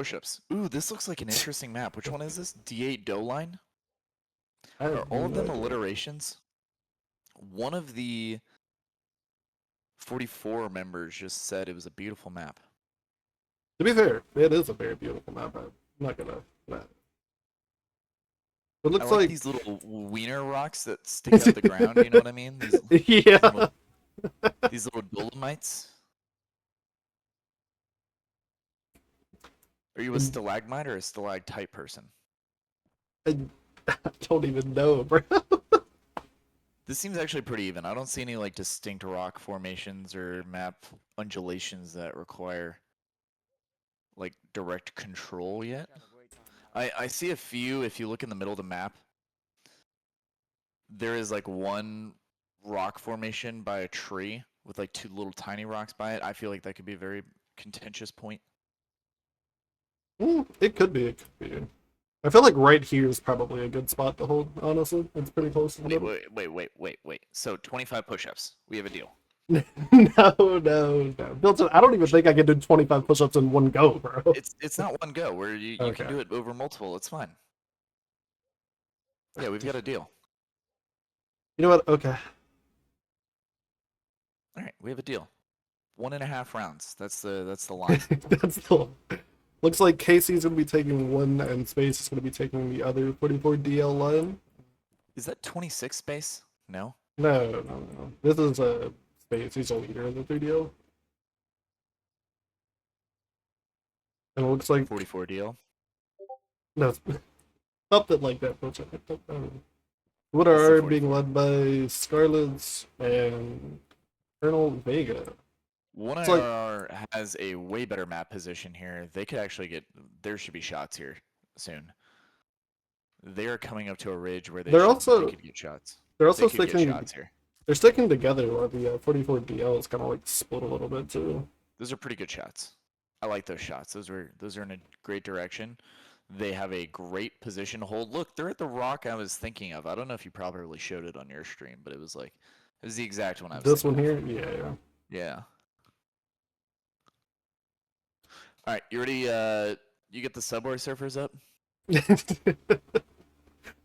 Push-ups. Ooh, this looks like an interesting map. Which one is this? D8 dough line? I Are have all of no them idea. alliterations? One of the 44 members just said it was a beautiful map. To be fair, it is a very beautiful map. I'm not gonna. Nah. It I looks like like these little wiener rocks that stick out the ground, you know what I mean? yeah. These little dolomites. Are you a stalagmite or a stalactite person? I, I don't even know, bro. This seems actually pretty even. I don't see any like distinct rock formations or map undulations that require like direct control yet. I see a few. If you look in the middle of the map, there is like one rock formation by a tree with like two little tiny rocks by it. I feel like that could be a very contentious point. It could be. It could be. I feel like right here is probably a good spot to hold. Honestly, it's pretty close to the middle. Wait. So 25 push-ups. We have a deal. No. I don't even think I can do 25 push-ups in one go, bro. It's not one go. Where you can Okay. do it over multiple. It's fine. Yeah, we've got a deal. You know what? Okay. All right, we have a deal. 1.5 rounds. That's the line. That's the. Looks like Casey's gonna be taking one, and Space is gonna be taking the other 44 DL line. Is that 26 space? No. No. This is a Space. He's a leader in the 3DL. And it looks like 44 deal. no, something like that. What It's the are 44. being led by Scarlets and Colonel Vega. One It's like IR has a way better map position here. They could actually get. There should be shots here soon. They are coming up to a ridge where they could get shots. they're also They could get sticking shots here. they're sticking together while the 44 DL is kind of like split a little bit too. Those are pretty good shots. I like those shots. Those are in a great direction. They have a great position to hold. Look, they're at the rock I was thinking of. I don't know if you probably showed it on your stream, but it was the exact one I was This one thinking here, of. yeah. Yeah. All right, you ready? You get the Subway Surfers up?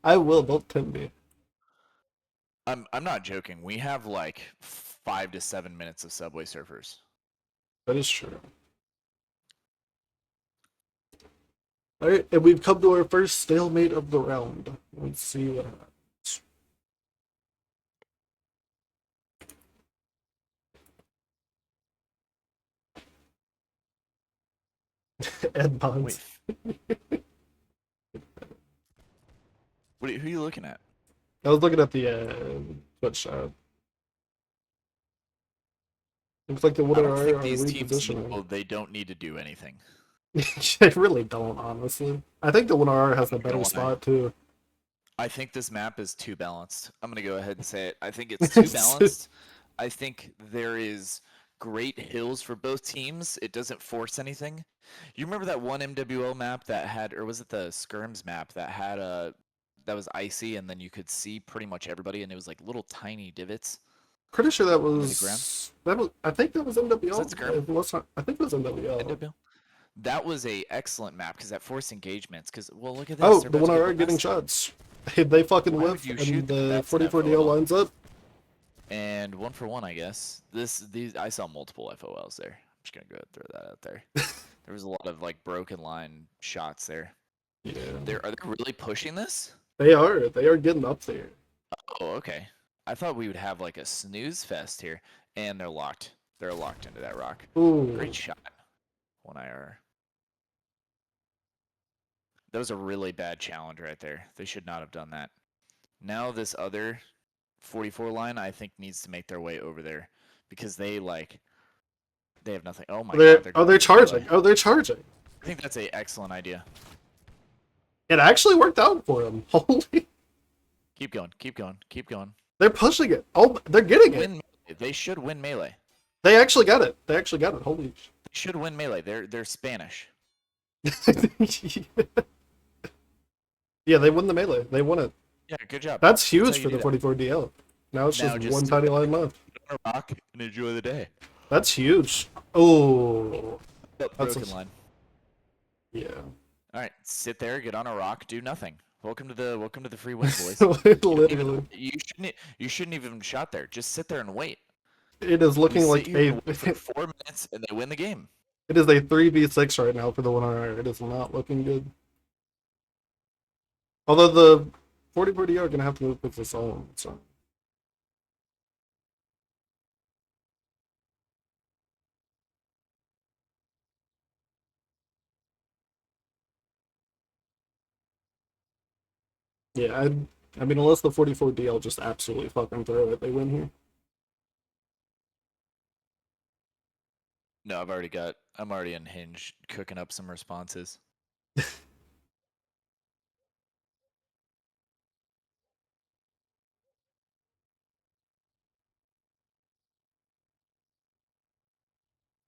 I will. Don't tempt me. I'm not joking. We have like 5 to 7 minutes of Subway Surfers. That is true. All right, and we've come to our first stalemate of the round. Let's see what happens. Ed Bonds. Wait. Who are you looking at? I was looking at the Twitch. Looks like the I winner don't think are these teams repositioning. they don't need to do anything. They really don't, honestly. I think the winner has the I'm not gonna better lie. spot too. I think this map is too balanced. I'm gonna go ahead and say it. I think it's too balanced. I think there is great hills for both teams. It doesn't force anything. You remember that one NWL map that had, or was it the Skirms map that had that was icy and then you could see pretty much everybody and it was like little tiny divots. Pretty sure that Under the ground? was. I think that was NWL. Was that Skirm? I think it was NWL. NWL? That was a excellent map because that forced engagements. Because well, look at this. Oh, They're the about to one get are getting blasted. shots. They fucking Why would whiff, you and shoot the that's an 44 DL FOL. lines up. And 1-for-1, I guess. These I saw multiple FOLs there. I'm just gonna go ahead and throw that out there. There was a lot of like broken line shots there. Yeah. Are they really pushing this? They are. They are getting up there. Oh, okay. I thought we would have like a snooze fest here, and they're locked. They're locked into that rock. Ooh. Great shot. 1IR. That was a really bad challenge right there. They should not have done that. Now this other 44 line, I think, needs to make their way over there because they have nothing. Oh my god, They're charging. Oh, they're charging. I think that's a excellent idea. It actually worked out for them. Holy. Keep going. They're pushing it. Oh, they're getting it. They should win melee. They actually got it. Holy. They should win melee. They're Spanish. Yeah, they won the melee. They won it. Yeah, good job. That's huge for the 44 DL. Now it's just one tiny line left. Rock and enjoy the day. That's huge. Oh, Broken line. Yeah. All right, sit there, get on a rock, do nothing. Welcome to the free win, boys. Literally. You shouldn't even shot there. Just sit there and wait. It is We looking sit like here a and wait for 4 minutes, and they win the game. it is a 3v6 right now for the winner. It is not looking good. Although the 40-40 are gonna have to move with this own, so yeah, I mean unless the 44DL just absolutely fucking throw it, they win here. No, I'm already unhinged, cooking up some responses.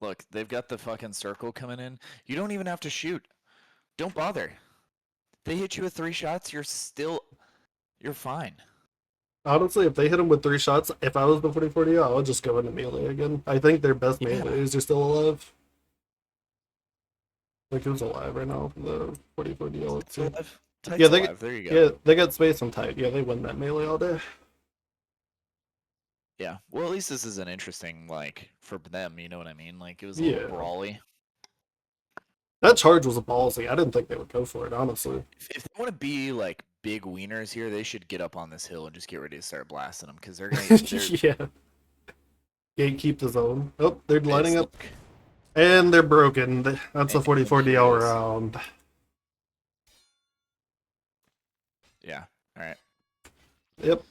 Look, they've got the fucking circle coming in. You don't even have to shoot. Don't bother. They hit you with 3 shots, you're fine. Honestly, if they hit him with 3 shots, if I was the 40-40, I would just go into melee again. I think their best Yeah. melees are still alive. Like who's alive right now for the 40-40? Let's see. Alive. Tight's Yeah, they get, alive. There you go. yeah, they got space and tight. Yeah, they win that melee all day. Yeah. Well, at least this is an interesting, like, for them, you know what I mean? Like, it was a Yeah. little brawly. That charge was a ballsy. I didn't think they would go for it, honestly. If they want to be, like, big wieners here, they should get up on this hill and just get ready to start blasting them, because they're going to... Yeah. Gatekeep the zone. Oh, they're lining up. Look, And they're broken. That's a And 40-40 here it is. round. yeah. All right. Yep.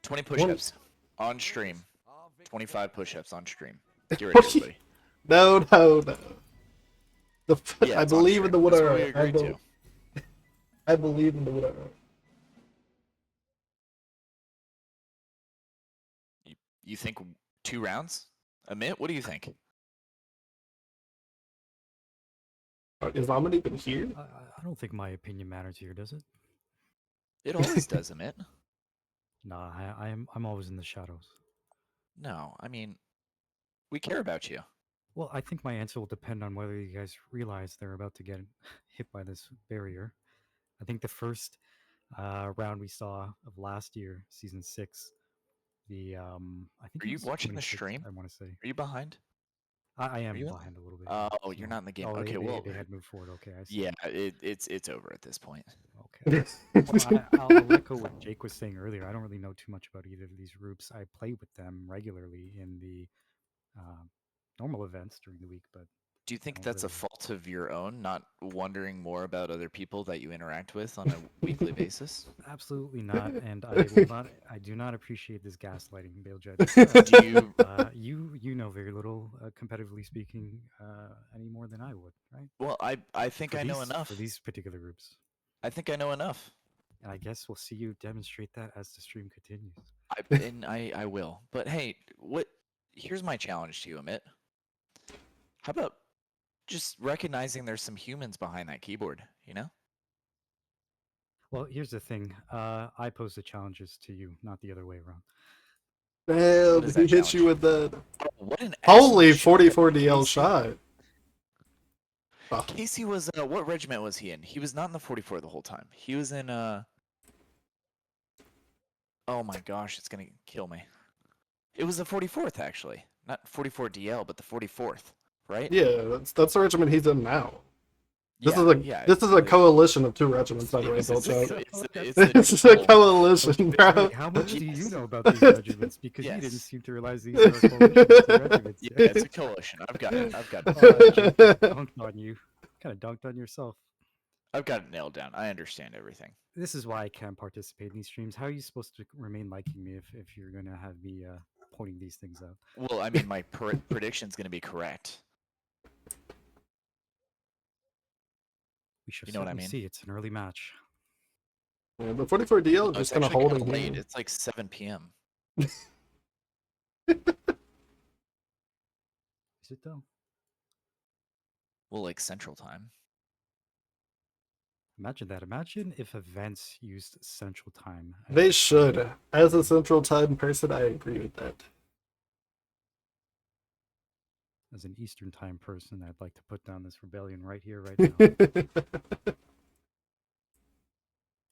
20 push-ups on stream. 25 push-ups on stream. Get ready, What everybody. No, no, no. Yeah, I it's on believe in the stream. That's what we winner. agreed to. I believe in the winner. You think 2 rounds? Amit, what do you think? Is Ahmed even here? I don't think my opinion matters here, does it? It always does, Amit. Nah, I'm always in the shadows. No, I mean, we care about you. Well, I think my answer will depend on whether you guys realize they're about to get hit by this barrier. I think the first round we saw of last year, season 6, I think Are it you was watching the 26, stream? I want to say. Are you behind? I Are am you in? behind a little bit. Oh, Yeah. you're not in the game. Oh, Okay, well, they had moved forward. Okay, I see. yeah, it's over at this point. Okay. Well, I'll echo what Jake was saying earlier. I don't really know too much about either of these groups. I play with them regularly in the uh, normal events during the week, but Do you I think don't that's a really. fault of your own, not wondering more about other people that you interact with on a weekly basis? Absolutely not, and I will not. I do not appreciate this gaslighting, Balejet. Do you You know very little, competitively speaking, any more than I would, right? Well, I think I know For enough. these particular groups, I think I know enough. and I guess we'll see you demonstrate that as the stream continues. I will. But hey, here's my challenge to you, Amit. How about just recognizing there's some humans behind that keyboard, you know? Well, here's the thing. I pose the challenges to you, not the other way around. What Damn, is he that hit you challenge? with that. Oh, what an Holy excellent shot, 44DL Casey. shot. Oh. Casey was what regiment was he in? He was not in the 44 the whole time. He was in oh my gosh, it's gonna kill me. It was the 44th actually, not 44 DL, but the 44th, right? Yeah, that's the regiment he's in now. This Yeah, is a yeah. this is a coalition of 2 regiments, by the way, It's, Bill Chuck. it's This is a coalition, bro. Wait, how much do you Yes. know about these regiments? Because you didn't Yes. seem to realize these are coalitions of regiments. Yeah, it's a coalition. I've got it. I've got it. Dunked on you. Kind of dunked on yourself. I've got it nailed down. I understand everything. This is why I can't participate in these streams. How are you supposed to remain liking me if you're gonna have me pointing these things out? Well, I mean, my prediction's going to be correct. We shall You know what I certainly mean? see. It's an early match. Yeah, the 44DL No, just it's kind of actually holding kinda late. here. It's like 7 p.m. Is it though? Well, like Central Time. Imagine that. Imagine if events used Central Time. They should. As a Central Time person, I agree with that. as an Eastern time person, I'd like to put down this rebellion right here, right now.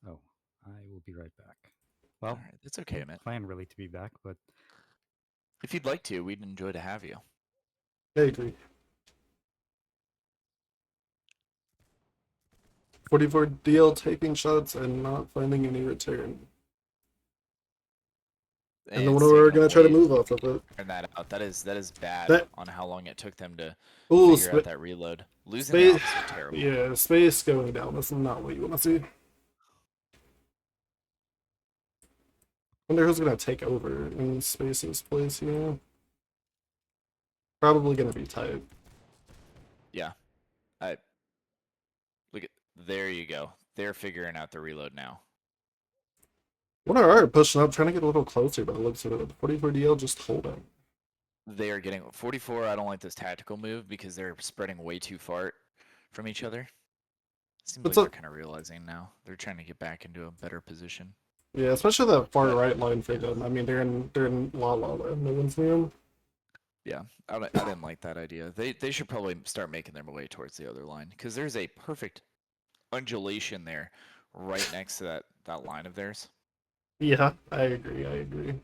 Oh, I will be right back. All Well, right, that's I okay, didn't man. plan really to be back, but If you'd like to, we'd enjoy to have you. I agree. 44 DL taking shots and not finding any return. And the And one it's we're taking gonna them try to way move off of it. turn that out. That is bad That on how long it took them to ooh, figure out that reload. Losing the space. opposite terrible. Yeah, space going down. That's not what you want to see. Wonder who's gonna take over in Space's place here. Probably gonna be tight. Yeah. I look at there you go. They're figuring out the reload now. One are pushing up, trying to get a little closer, but it looks at it. 44 DL just holding. They are getting 44. I don't like this tactical move because they're spreading way too far from each other. Seems What's like they're up? kind of realizing now. They're trying to get back into a better position. Yeah, especially that far But right line for them. I mean, they're in La La Land. No one's near them. yeah, I didn't like that idea. They should probably start making their way towards the other line because there's a perfect undulation there, right next to that line of theirs. Yeah, I agree. I agree.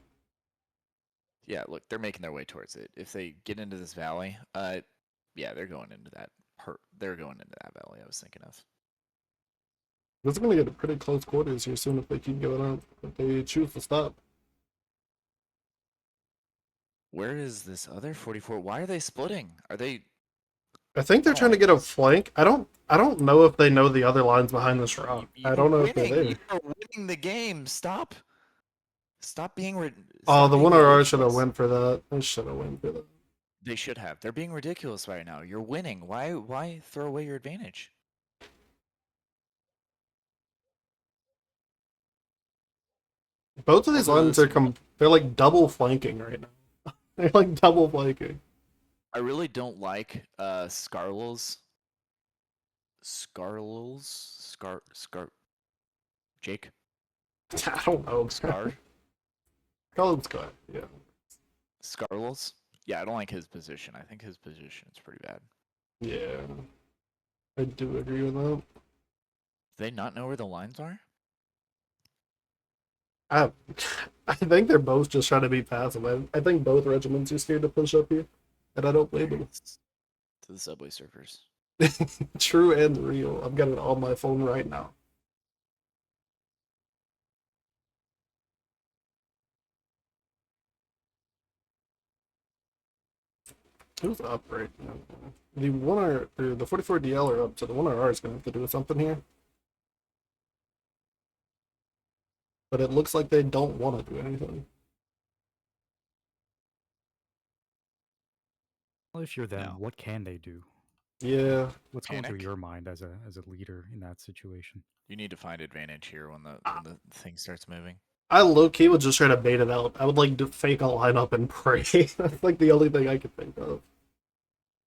Yeah, look, they're making their way towards it. If they get into this valley, yeah, they're going into that. They're going into that valley. I was thinking of. This is gonna get pretty close quarters here soon if they keep going up. If they choose to stop. Where is this other 44? Why are they splitting? Are they? I think they're I don't trying to like get a this. flank. I don't know if they know the other lines behind this rock. I You're don't know if they're winning. You there. are winning the game. Stop. Stop being Oh, stop the being one R should have ridiculous. went for that. They should have went for that. They should have. They're being ridiculous right now. You're winning. Why throw away your advantage? Both of these Although lines this, are they're like double flanking right now. They're like double flanking. I really don't like Scar Jake I don't know. Scar Call him Scott. Yeah. Scarles. Yeah, I don't like his position. I think his position is pretty bad. Yeah. I do agree with that. Do they not know where the lines are? I I think they're both just trying to be passive. I think both regiments are scared to push up here, and I don't blame them. To the Subway Surfers. True and real. I've got it on my phone right now. Who's up right now? The 1R or the 44 DL are up, so the 1R is gonna have to do something here. But it looks like they don't want to do anything. well, if you're them, No. what can they do? Yeah. What's going through Panic. your mind as a leader in that situation? You need to find advantage here when the thing starts moving. I low key would just try to bait it out. I would like to fake a lineup and pray. That's like the only thing I could think of.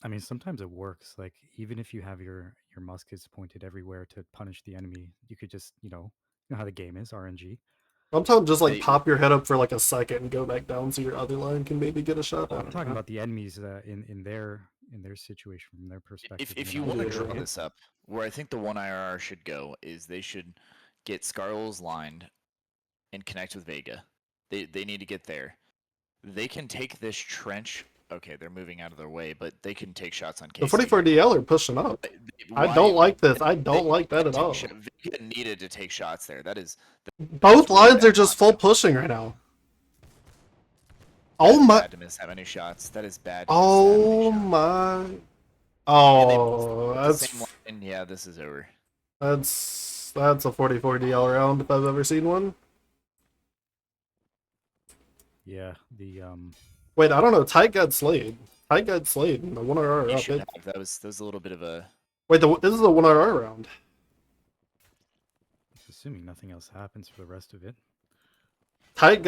I mean, sometimes it works. Like even if you have your muskets pointed everywhere to punish the enemy, you could just you know how the game is RNG. I'm talking just like They pop your head up for like a second and go back down so your other line can maybe get a shot. I Well, I'm don't talking know. about the enemies in their situation from their perspective. if You you know, want to if draw they're hit. this up, where I think the one IRR should go is they should get Scarles lined and connect with Vega. They need to get there. They can take this trench. Okay, they're moving out of their way, but they can take shots on The KC. 44 DL are pushing up. I Why? don't like this. I don't like that at all. Vega needed to take shots there. That is Both really lines are bad just not full to. pushing right now. That Oh is my. bad to miss that many shots. That is bad to miss that many Oh shots. my. And they Oh, put the same line. Yeah, this is over. that's a 44 DL round if I've ever seen one. Yeah, the Wait, I don't know. Tight got slayed. Tight got slayed. And the 1RR are He up. should have. That was a little bit of a. Wait, this is a 1RR round. assuming nothing else happens for the rest of it. Tight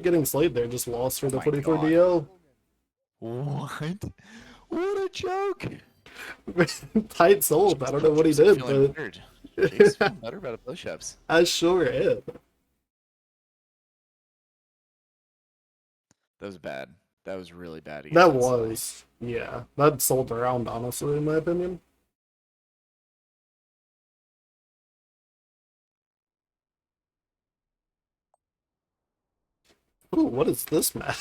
getting slayed there. Just lost for Oh the my 44 God. DL. What? What a joke! Tight sold. I don't know what he Jake's did, feeling but weird. Jake's feeling better about a push-ups. I sure am. That was bad. That was really bad against That NCLA. was, yeah. That sold around, honestly, in my opinion. Ooh, what is this map?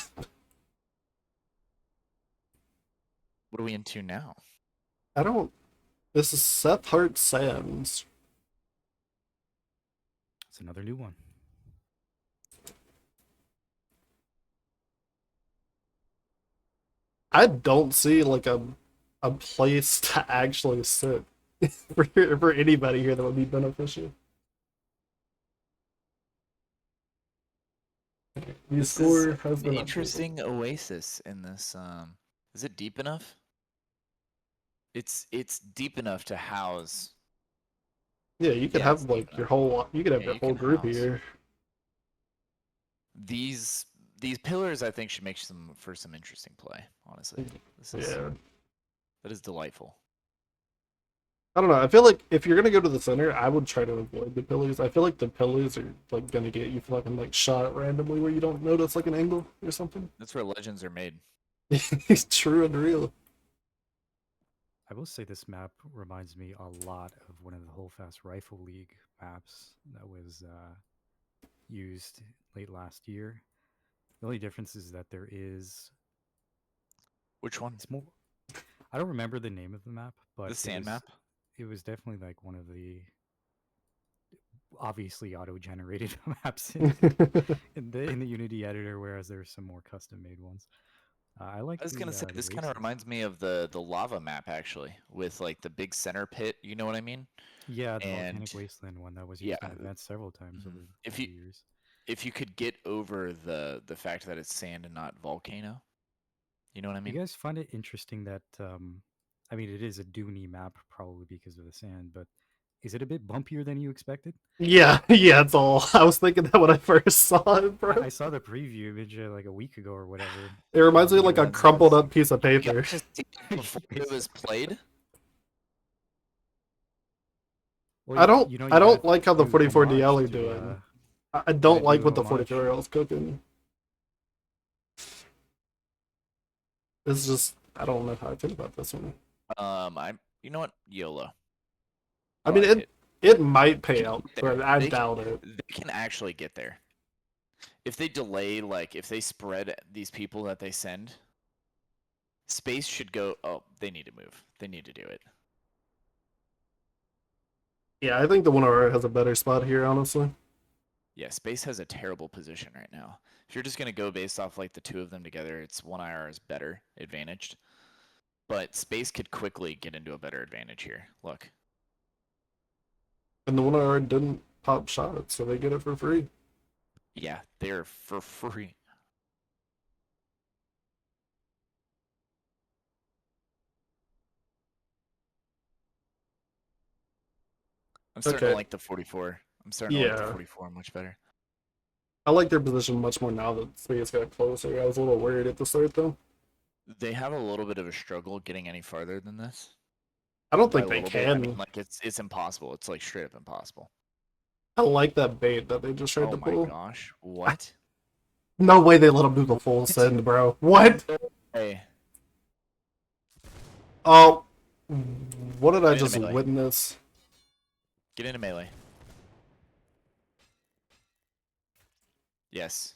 What are we into now? I don't. This is Seth Hart Sands. It's another new one. I don't see like a place to actually sit for anybody here that would be beneficial. The This is score has an been updated. interesting oasis in this. Is it deep enough? It's deep enough to house. Yeah, you could Yeah, it's have deep like enough. you could have Yeah, your you whole can group house. here. These pillars, I think, should make some for some interesting play. Honestly, this is Yeah. that is delightful. I don't know. I feel like if you're gonna go to the center, I would try to avoid the pillars. I feel like the pillars are like gonna get you fucking like shot randomly where you don't notice like an angle or something. That's where legends are made. It's true and real. I will say this map reminds me a lot of one of the Whole Fast Rifle League maps that was used late last year. The only difference is that there is Which one? it's more. I don't remember the name of the map, but The sand map. it was definitely like one of the obviously auto-generated maps in the Unity editor, whereas there are some more custom-made ones. I like I was gonna say the this kind of races. reminds me of the lava map actually, with like the big center pit. You know what I mean? Yeah, the And volcanic wasteland one that was yeah, used in events several times mhm. over the years. if you could get over the fact that it's sand and not volcano, you know what I Do mean? you guys find it interesting that I mean it is a Dooney map probably because of the sand, but is it a bit bumpier than you expected? Yeah, yeah, it's all. I was thinking that when I first saw it, bro. I saw the preview image like a week ago or whatever. It reminds me of And like a Reminds me crumpled of up piece of you got paper. to see it before it was played. Well, you know I you don't got like how the to 44DL homage are to doing. I you got to don't like do what the homage. 44L is cooking. It's just I don't know how I feel about this one. You know what? YOLO. I I mean like it. it might They pay can out, get but there. I doubt it. They can actually get there. If they delay, like if they spread these people that they send, space should go. Oh, they need to move. They need to do it. Yeah, I think the 1R has a better spot here, honestly. Yeah, space has a terrible position right now. If you're just gonna go based off like the two of them together, it's one IR is better advantaged. But space could quickly get into a better advantage here. Look. And the 1R didn't pop shots, so they get it for free. Yeah, they're for free. I'm starting to Okay, like the 44. I'm starting to like the yeah. 44 much better. I like their position much more now that space got closer. I was a little worried at the start though. They have a little bit of a struggle getting any farther than this. I don't By think a they little bit, I mean can. like it's impossible. It's like straight up impossible. I like that bait that they just tried Oh to my pull. gosh. What? No way they let him do the full send, bro. What? Hey, Oh, what did I get into just melee. witness? Get into melee. Yes.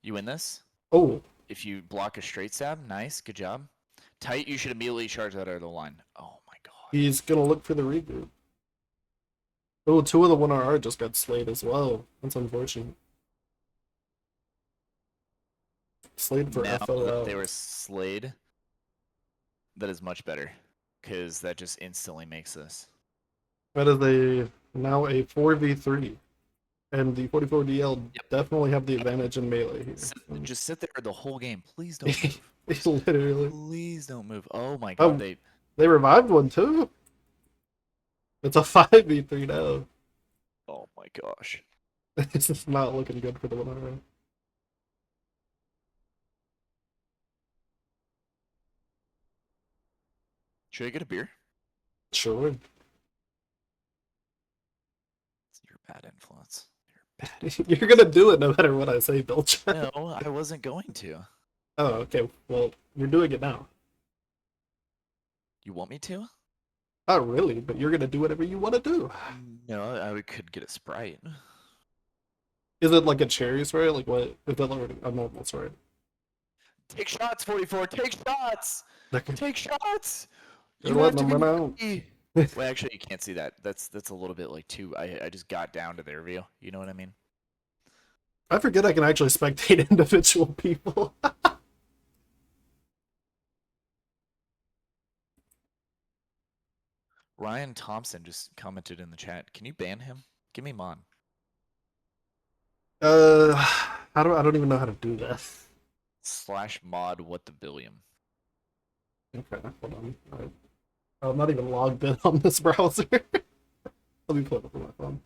You win this? Oh, If you block a straight stab, nice, good job. Tight, you should immediately charge that out of the line. Oh my god. he's gonna look for the regroup. Oh, two of the 1RR just got slayed as well. That's unfortunate. Slayed for Now that FOL. they were slayed, that is much better. Because that just instantly makes this. That is now a 4v3. And the 44DL Yep. definitely have the advantage in melee here. Just sit there the whole game. Please don't move. It's literally. Please don't move. Oh my god, Oh, they revived one too. It's a 5v3 now. oh my gosh. It's just not looking good for the 1RR. Should I get a beer? Sure. You're a bad influence. You're gonna do it no matter what I say, Bill. No, I wasn't going to. Oh, okay. Well, you're doing it now. You want me to? Not really, but you're gonna do whatever you want to do. No, could get a Sprite. Is it like a cherry spray? Like what? Is that like a normal spray? Take shots, 44. Take shots. Like, Take shots. you're You have letting to them be run out. ready. Well, actually, you can't see that. That's a little bit like too. I just got down to their view. You know what I mean? I forget I can actually spectate individual people. Ryan Thompson just commented in the chat. Can you ban him? Give me Mon. I don't even know how to do that. /mod what the billion. Okay, hold on. Alright. I'm not even logged in on this browser. Let me pull it up on my phone.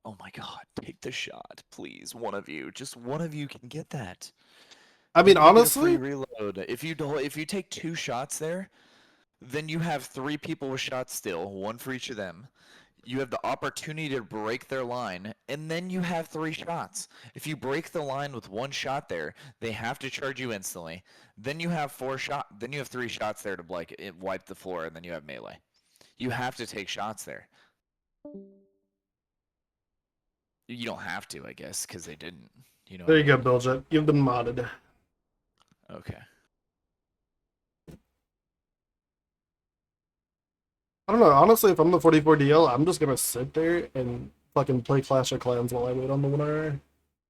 Oh my god, take the shot, please. One of you. Just one of you can get that. I mean, Then you get a free honestly, reload. If you take 2 shots there, then you have 3 people with shots still, one for each of them. You have the opportunity to break their line, and then you have 3 shots. If you break the line with 1 shot there, they have to charge you instantly. Then you have 3 shots there to like wipe the floor, and then you have melee. You have to take shots there. You don't have to, I guess, because they didn't. You know what there I you go, mean? Biljet. You've been modded. Okay. I don't know. Honestly, if I'm the 44DL, I'm just gonna sit there and fucking play Clash of Clans while I wait on the winner.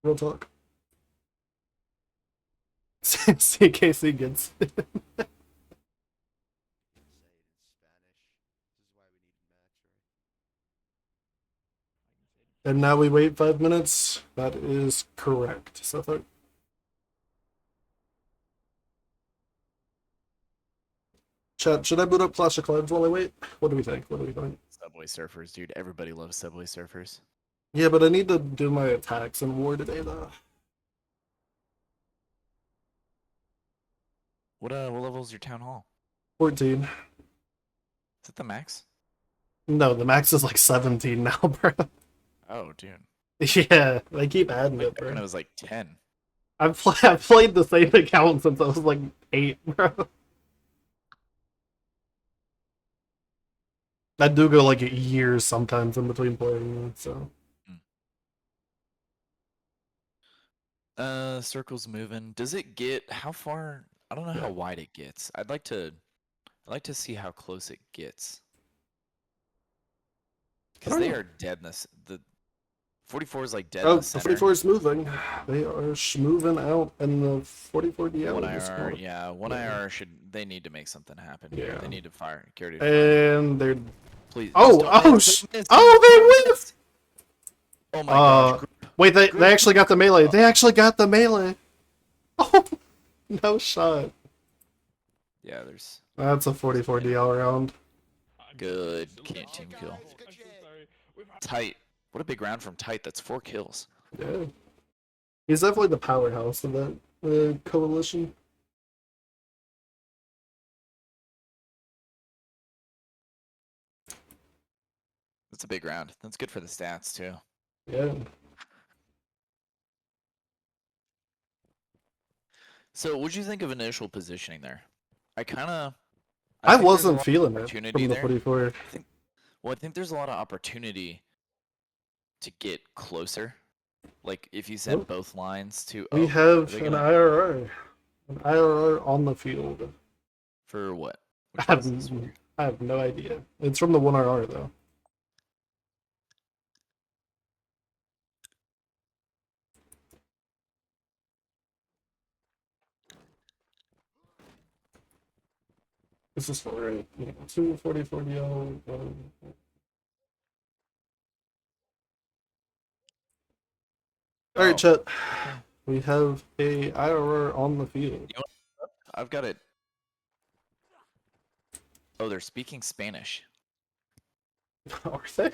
Real talk. CKC gets. And now we wait 5 minutes. That is correct. So chat, should I boot up Clash of Clans while I wait? What do we think? What do we think? Subway Surfers, dude. Everybody loves Subway Surfers. Yeah, but I need to do my attacks in war today, though. What level is your town hall? 14. Is it the max? No, the max is like 17 now, bro. Oh, dude. Yeah, they keep adding Like it, back when it bro. was like 10. I've played the same account since I was like 8, bro. I do go like years sometimes in between playing, so. Circle's moving. Does it get how far? I don't know how wide it gets. I'd like to see how close it gets. I Because don't they know. are dead in this. The 44 is like dead in Oh, the the center. 44 is moving. They are schmoving out, and the 44 DL One is IR, not. yeah. One Yeah. IR they need to make something happen here. Yeah. They need to fire. Carry fire. And they're. Please. Oh, Just oh, don't miss, don't miss, oh, they whiffed! Oh my gosh. Wait, they Group. actually got the melee. They actually got the melee. Oh, no shot. Yeah, there's That's a 44 DL round. good can't team kill. Tight. What a big round from Tight. That's 4 kills. Yeah. He's definitely the powerhouse of that coalition. That's a big round. That's good for the stats too. Yeah. So, what'd you think of initial positioning there? I think I there's a wasn't lot of feeling it opportunity from the there. 44. I think there's a lot of opportunity to get closer. Like if you send Nope. both lines to. We Oh, have are they an gonna IRR. An IRR on the field. for what? I Which have, one is this for? I have no idea. It's from the 1RR, though. This is for it. You know, 244 DL. All right, Oh, chat. okay. We have a IRR on the field. You know what? I've got it. Oh, they're speaking Spanish. Are they?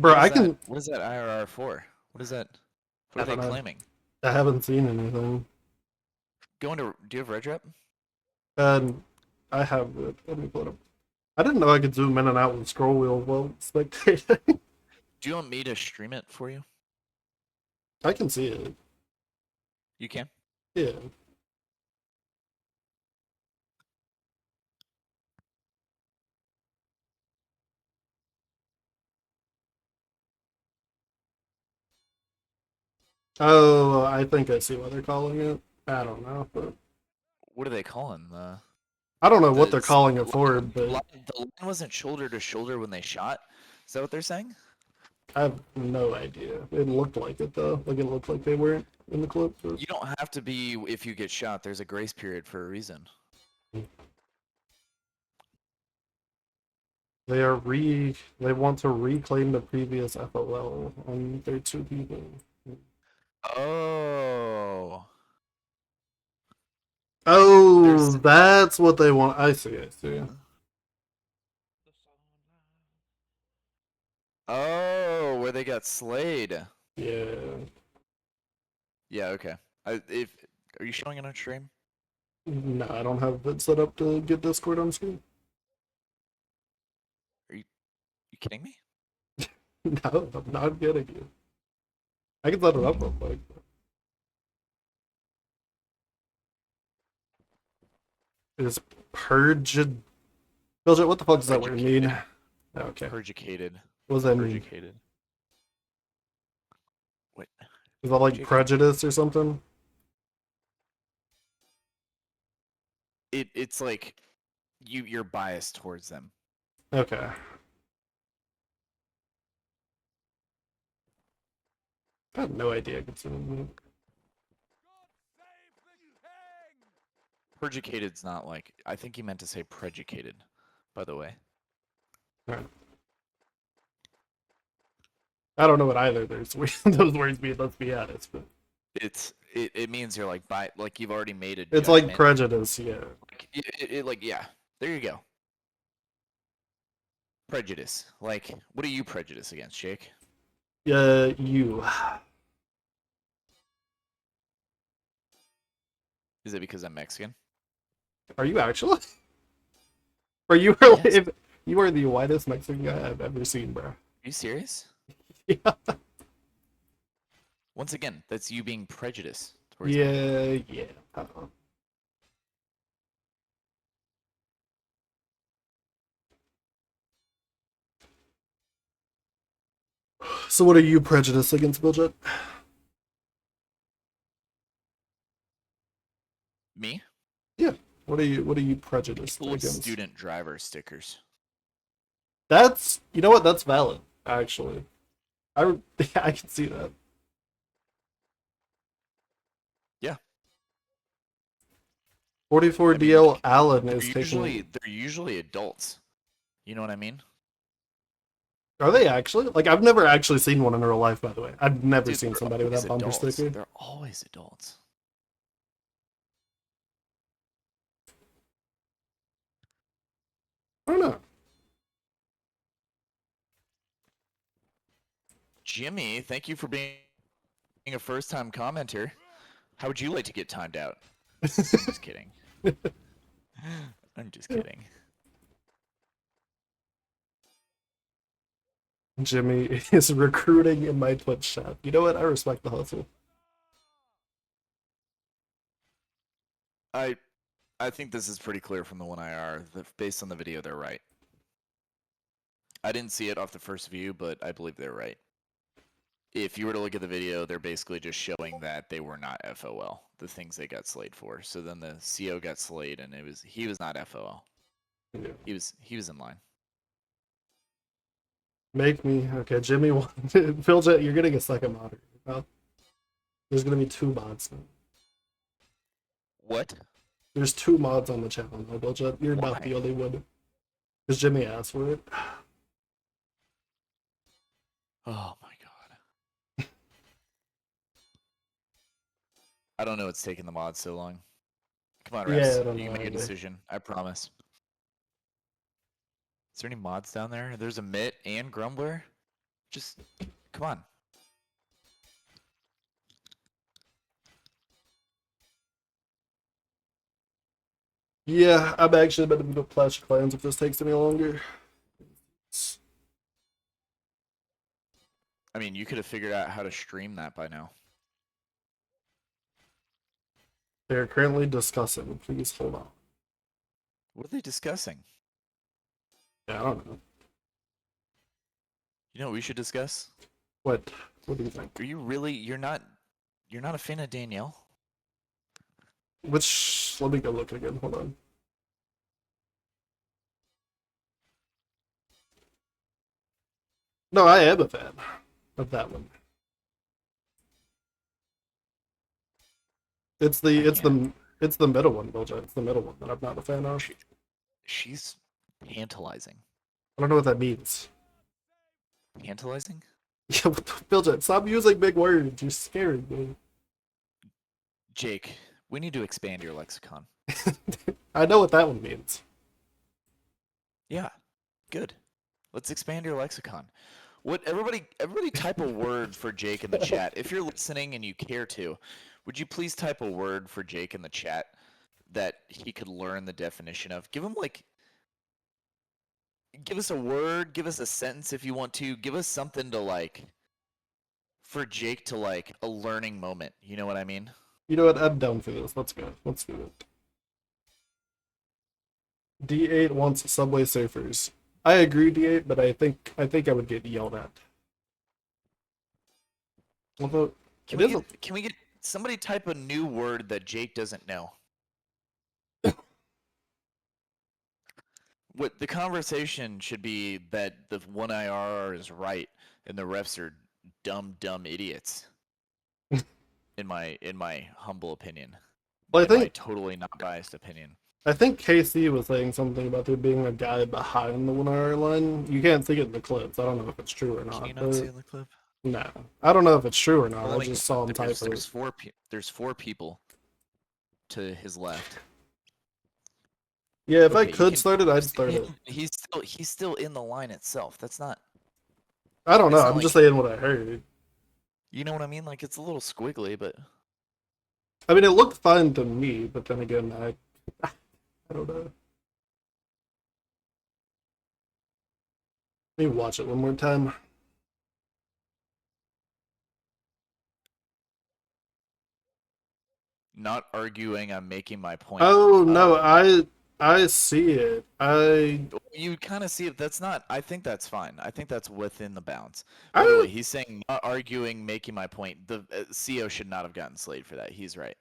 Bro, I can. What is that IRR for? What is that? What I are they don't know. claiming? I haven't seen anything. Going to do you have Red Rep? And I have it. Let me put it up. I didn't know I could zoom in and out with scroll wheel while spectating. Do you want me to stream it for you? I can see it. You can. Yeah. Oh, I think I see what they're calling it. I don't know, but What are they calling I don't know what the they're calling it for, the but line wasn't shoulder to shoulder when they shot? Is that what they're saying? I have no idea. It looked like it though. Like it looked like they weren't in the clip. But You don't have to be if you get shot. There's a grace period for a reason. they want to reclaim the previous FOL on their two people. Oh. Oh, There's that's what they want. I see. I see. Oh, where they got slayed. Yeah. Yeah, okay. If are you showing it on stream? No, I don't have it set up to get Discord on screen. You kidding me? No, I'm not getting it. I can set it up real quick. Is purged. Bilge, what the fuck does that word mean? Purgicated. Okay. Purgicated. What does that mean? Purgicated. What? Is that like Jacob? prejudice or something? It's like you're biased towards them. Okay. I had no idea. Purgicated's not like I think he meant to say prejudicated, by the way. Right. I don't know what either those words mean. Let's be honest, but It means you're like like you've already made a it's like judgment. prejudice. Yeah. Like yeah, there you go. Prejudice. Like what are you prejudiced against, Jake? Yeah, you. Is it because I'm Mexican? Are you actually? Are you really? Yes. If you are the whitest Mexican guy I've ever seen, bro. Are you serious? Yeah. Once again, that's you being prejudiced towards me. Yeah. Yeah. So, what are you prejudiced against, Biljet? Me? Yeah. What are you prejudiced People with against? student driver stickers. That's you know what? That's valid, actually. I can see that. Yeah. 44 I mean, DL Allen is they're usually adults. You know what I mean? Are they actually? Like, I've never actually seen one in real life, by the way. I've never Dude, seen they're somebody with always that bumper adults. sticker. They're always adults. I don't know. Jimmy, thank you for being a first-time commenter. How would you like to get timed out? I'm just kidding. I'm just kidding. Jimmy is recruiting in my Twitch shop. You know what? I respect the hustle. I think this is pretty clear from the one IR. Based on the video, they're right. I didn't see it off the first view, but I believe they're right. If you were to look at the video, they're basically just showing that they were not FOL, the things they got slayed for. So then the CO got slayed, and he was not FOL. Yeah. He was in line. Make me okay. Jimmy, Philjet, you're getting a second mod. Well, there's gonna be 2 mods now. What? There's 2 mods on the channel now, Philjet. You're Why? not the only one. Because Jimmy asked for it. Oh my god. I don't know what's taking the mod so long. Come on, Yeah, refs. I don't You know can make a either. decision. I promise. Is there any mods down there? There's a Mitt and Grumbler. Just come on. Yeah, I'm actually about to move to Clash of Clans if this takes any longer. I mean, you could have figured out how to stream that by now. They're currently discussing. Please hold on. What are they discussing? Yeah, I don't know. You know what we should discuss? What? What do you think? Are you really? You're not a fan of Danielle? Which? Let me go look again. Hold on. No, I am a fan of that one. It's the I it's can't. the it's the middle one, Bilja. It's the middle one that I'm not a fan of. She's tantalizing. I don't know what that means. Tantalizing? Yeah, Bilja, stop using big words. You're scaring me. Jake, we need to expand your lexicon. I know what that one means. Yeah, good. Let's expand your lexicon. What everybody type a word for Jake in the chat. If you're listening and you care to, would you please type a word for Jake in the chat that he could learn the definition of? Give us a word, give us a sentence if you want to. Give us something to like for Jake to like a learning moment. You know what I mean? You know what? I'm down for this. Let's go. Let's do it. D8 wants Subway Surfers. I agree, D8, but I think I would get yelled at. Although Can it we isn't. get can we get somebody type a new word that Jake doesn't know? What the conversation should be that the one IRR is right and the refs are dumb idiots. In my humble opinion, Well, and in my totally not biased opinion. I think KC was saying something about there being a guy behind the 1 hour line. You can't see it in the clips. I don't know if it's true or Can you not. not see But in the clip? no, I don't know if it's true or not. Well, I let me just saw him type there's it. there's four people to his left. Yeah, if I Okay, you could can start it, I'd see start him. it. He's still in the line itself. That's not. I don't know. It's not I'm just like saying what I heard. you know what I mean. Like it's a little squiggly, but I mean, it looked fine to me, but then again, I don't know. Let me watch it one more time. not arguing. I'm making my point. Oh no, I see it. You kind of see it. That's not. I think that's fine. I think that's within the bounds. By the I way, he's saying not arguing, making my point. The CO should not have gotten slayed for that. He's right.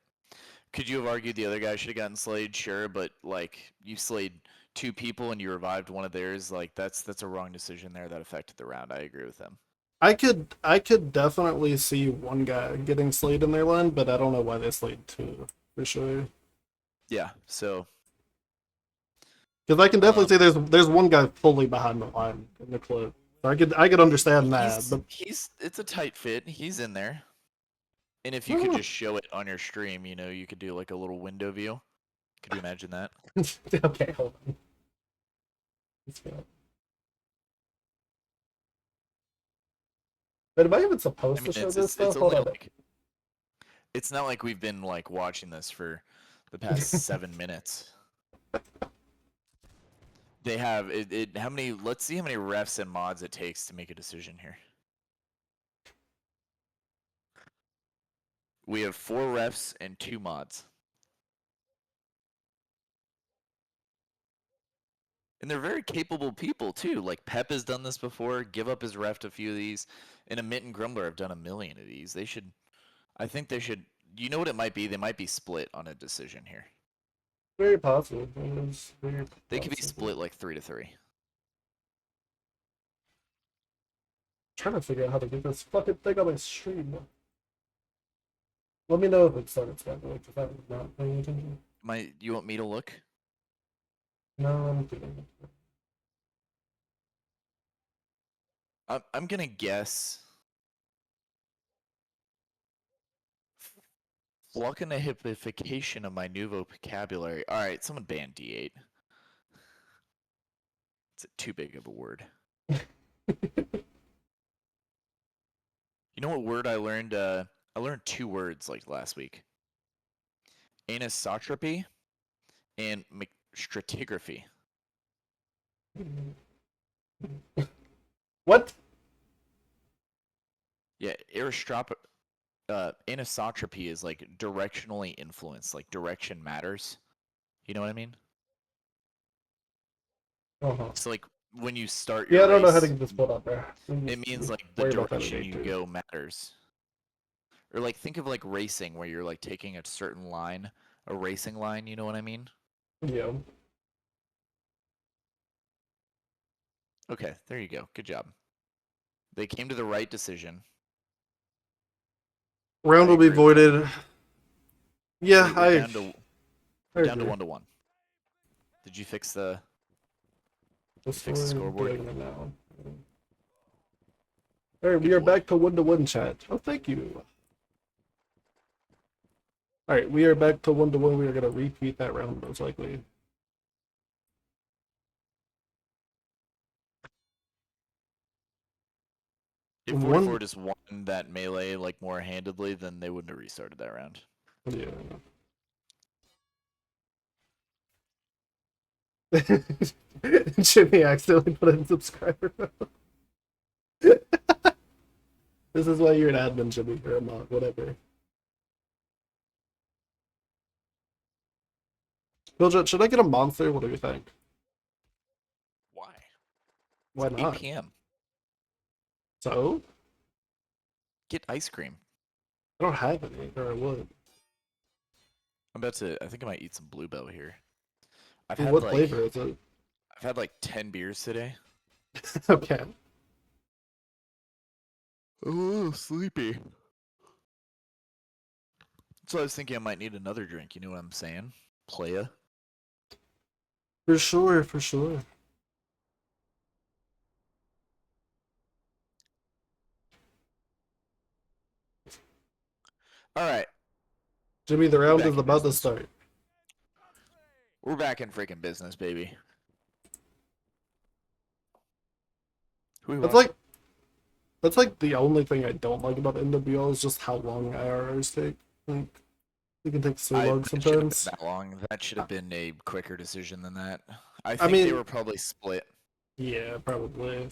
Could you have argued the other guy should have gotten slayed? Sure, but like you slayed two people and you revived one of theirs. Like that's a wrong decision there that affected the round. I agree with him. I could definitely see one guy getting slayed in their line, but I don't know why they slayed two for sure. Yeah. So Because I can definitely um, say there's one guy fully behind the line in the clip. So I could understand that, but he's it's a tight fit. He's in there. And if you could oh, just show it on your stream, you know, you could do like a little window view. Could you imagine that? okay, hold on. Let's go. But am I even I supposed mean, to show this it's stuff? Hold only on. like it's not like we've been like watching this for the past 7 minutes. They have it. How many? Let's see how many refs and mods it takes to make a decision here. We have 4 refs and 2 mods, and they're very capable people too. Like Pep has done this before. Give up his ref a few of these, and Amit and Grumbler have done a million of these. They should. I think they should. You know what it might be? They might be split on a decision here. Very possible. It is very They could be possible. split like 3-3. Trying to figure out how to get this fucking thing on my stream. Let me know if it starts, by the way, because I'm not paying attention. You want me to look? No, I'm kidding. I'm gonna guess. Floconification of my new vocabulary. All right, someone ban D8. It's too big of a word. You know what word I learned? I learned two words like last week: anisotropy and stratigraphy. What? Yeah, anisotropy is like directionally influenced, like direction matters. You know what I mean? Uh-huh. So like when you start Yeah, your I don't know how to race, get this put up there. it means like the Worry about that direction today you too. go matters. Or like think of like racing where you're like taking a certain line, a racing line, you know what I mean? Yeah. Okay, there you go. Good job. They came to the right decision. I Round will be agree with them. voided. Yeah, We're down to I we're down to agree. 1-1. Did you fix the This fix the one scoreboard? doing it now. Alright, we Good are boy. back to 1-1 chat. Oh, thank you. Alright, we are back to 1-1. We are going to repeat that round most likely. If One. 44 just won that melee like more handedly, then they wouldn't have restarted that round. Yeah. Jimmy accidentally put in subscriber mode. This is why you're an admin, Jimmy, or a mod, whatever. Biljet, should I get a monster? What do you think? Why? It's Why 8 not? p.m. So? Get ice cream. I don't have any, or I would. I think I might eat some Bluebell here. I've Ooh, had what like flavor is it? I've had like 10 beers today. Okay. Oh, sleepy. So I was thinking I might need another drink, you know what I'm saying? Playa. For sure, for sure. Alright, Jimmy, the we're round back is in about to business. start. We're back in freaking business, baby. Who we That's watching? like that's like the only thing I don't like about NWL is just how long IRRs take. Like, it can take so long That should have been sometimes. that long. That should have been a quicker decision than that. I I think they mean, were probably split. yeah, probably.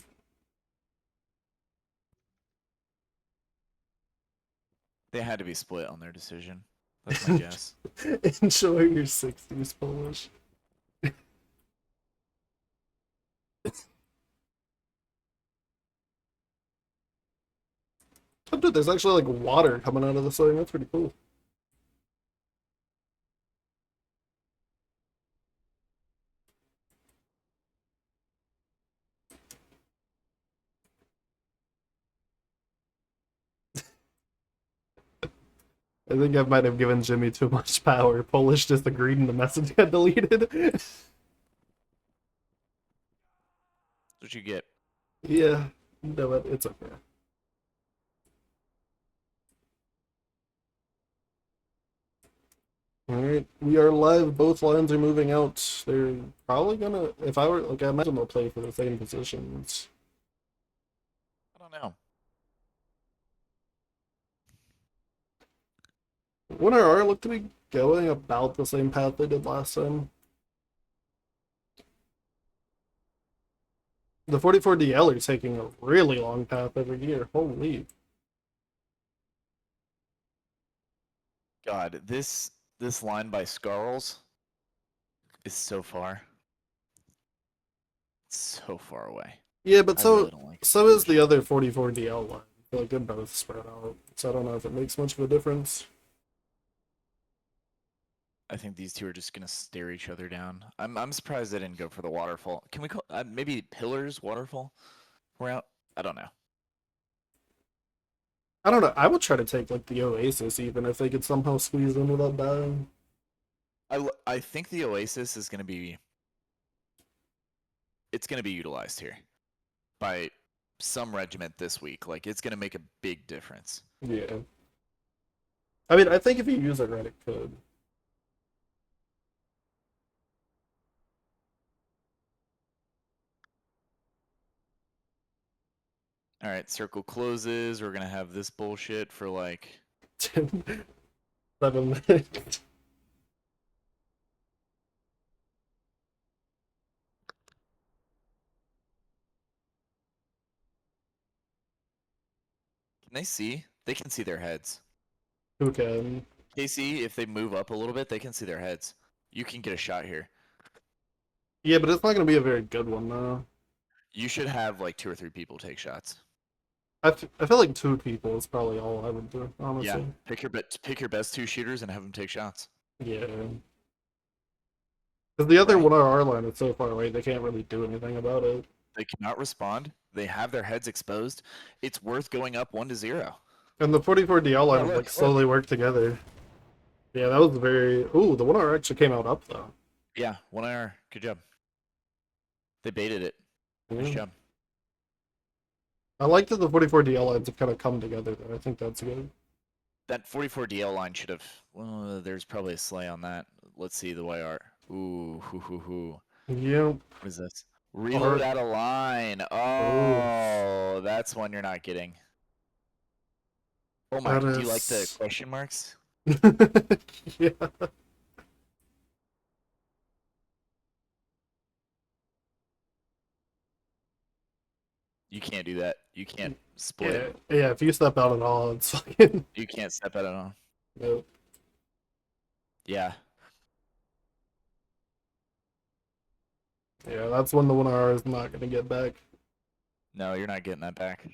They had to be split on their decision. That's my guess. Enjoy your 60s Polish. Oh, dude, there's actually like water coming out of this thing. That's pretty cool. I think I might have given Jimmy too much power. Polish disagreed and the message got deleted. That's what you get. Yeah, no, it's okay. Alright, we are live. Both lines are moving out. They're probably gonna, if I were, like, I imagine they'll play for the same positions. I don't know. Winner R look to be going about the same path they did last time. The 44DL are taking a really long path every year. Holy. God, this line by Scarls is so far. It's so far away. Yeah, but I really don't like so this is the position. other 44DL line. I feel like they're both spread out. So I don't know if it makes much of a difference. I think these two are just gonna stare each other down. I'm surprised they didn't go for the waterfall. Can we call maybe pillars waterfall? We're out. I don't know. I don't know. I would try to take like the Oasis even if they could somehow squeeze in without dying. I think the Oasis is gonna be utilized here by some regiment this week. Like it's gonna make a big difference. Yeah. I mean, I think if you use it right, it could. All right, circle closes. We're gonna have this bullshit for like 7 minutes. Can they see? They can see their heads. Who can? KC, if they move up a little bit, they can see their heads. You can get a shot here. Yeah, but it's not gonna be a very good one though. You should have like 2 or 3 people take shots. I feel like 2 people is probably all I would do, Yeah, honestly. pick your best 2 shooters and have them take shots. Yeah. Because the other Right? 1RR line is so far away, they can't really do anything about it. They cannot respond. They have their heads exposed. It's worth going up 1-0. And the 44DL line Yeah, would like look. slowly work together. Yeah, that was very. Ooh, the 1R actually came out up though. Yeah, 1 IR. Good job. They baited it. Nice Yeah. job. I like that the 44DL lines have kind of come together though. I think that's good. That 44 DL line should have. Well, there's probably a slay on that. Let's see the YR. Ooh, hoo, hoo, hoo. Yep. What is this? Reload Or- out of line. Oh, Oh, that's one you're not getting. Oh my, that do you like the is. question marks? Yeah. You can't do that. You can't split. Yeah. Yeah. If you step out at all, it's fucking. You can't step out at all. Nope. Yeah. Yeah, that's when the 1R is not gonna get back. No, you're not getting that back.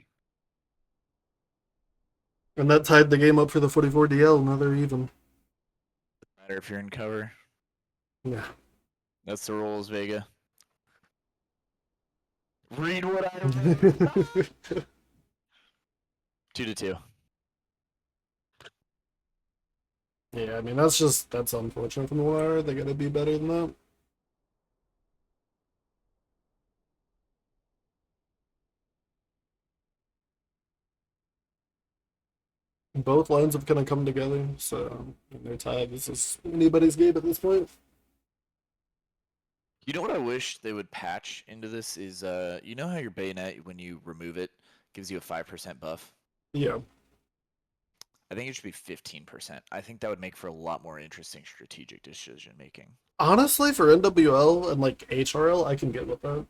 And that tied the game up for the 44DL. Now they're even. Matter if you're in cover. Yeah. That's the rules, Vega. Read what I wrote. 2-2. Yeah, I mean that's unfortunate from the 1R. They gotta be better than that. Both lines have kind of come together, so they're tied. This is anybody's game at this point. You know what I wish they would patch into this is you know how your bayonet when you remove it gives you a 5% buff? Yeah. I think it should be 15%. I think that would make for a lot more interesting strategic decision making. Honestly, for NWL and like HRL, I can get with that.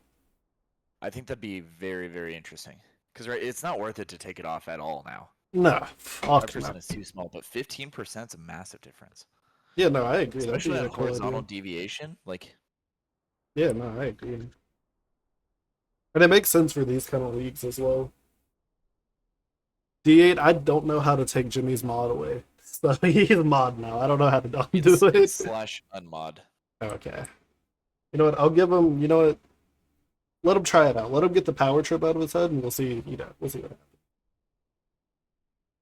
I think that'd be very, very interesting. Because right, it's not worth it to take it off at all now. Nah, fuck 5% no. is too small, but 15% is a massive difference. Yeah, no, I agree. That'd Especially be on a cool horizontal idea. deviation. Like, Yeah, no, I agree. And it makes sense for these kind of leagues as well. D8, I don't know how to take Jimmy's mod away. So he's mod now. I don't know how to do it. slash unmod. Okay. You know what? I'll give him, you know what? Let him try it out. Let him get the power trip out of his head and we'll see, we'll see what happens.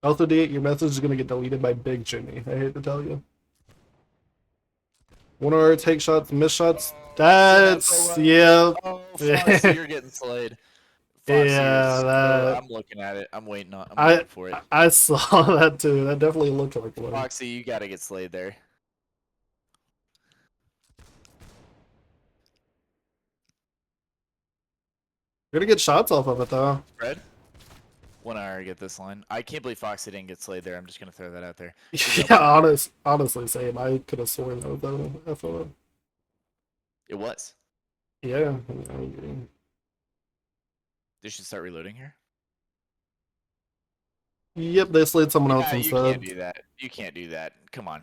Also, D8, your message is going to get deleted by Big Jimmy. I hate to tell you. 1R take shots, miss shots. That's, yeah. Oh, Foxy, you're getting slayed. Foxy, Yeah, that. I'm looking at it. I'm waiting I for it. I saw that too. That definitely looked like one. Foxy, you gotta get slayed there. You're gonna get shots off of it though. Fred? 1 hour get this line. I can't believe Foxy didn't get slayed there. I'm just gonna throw that out there. Yeah, honestly, same. I could have sworn that was that FO. It was. Yeah, I agree. They should start reloading here. Yep, they slayed someone else You can't instead. do that. You can't do that. Come on.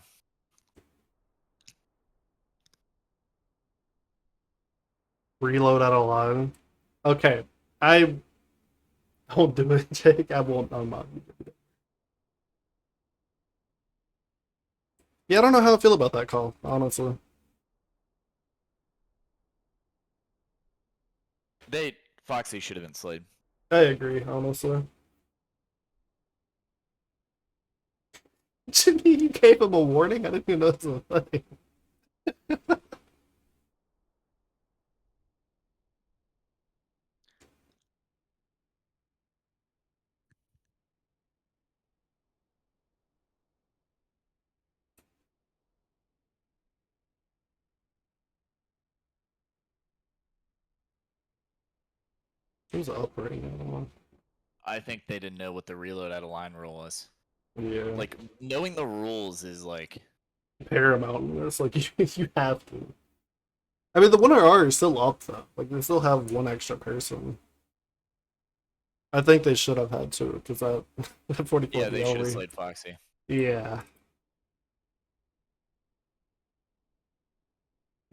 Reload out of line. Okay, I won't do it, Jake. I won't. I'm not. Yeah, I don't know how I feel about that call, honestly. Foxy should have been slayed. I agree, honestly. Jimmy, you gave him a warning? I didn't even know this was a thing. Who's up right now? I think they didn't know what the reload out of line rule was. Yeah, Like knowing the rules is like paramount in this. Like you have to. I mean, the 1RR is still up though. Like they still have one extra person. I think they should have had to because that 44 yeah, they should have DL. slayed Foxy. Yeah.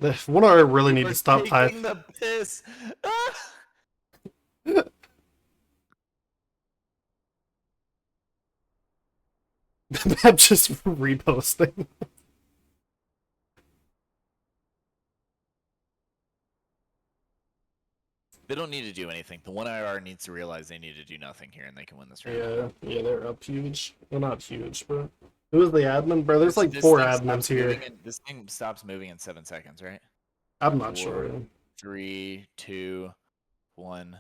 The 1RR really need We're to stop taking type. the piss. I'm just reposting. They don't need to do anything. The 1IR needs to realize they need to do nothing here, and they can win this round. Yeah, they're up huge. Well, not huge, but who is the admin, bro? There's like This 4 thing admins stops here. moving in, this thing stops moving in 7 seconds, right? I'm not 4, sure. 3, 2, 1.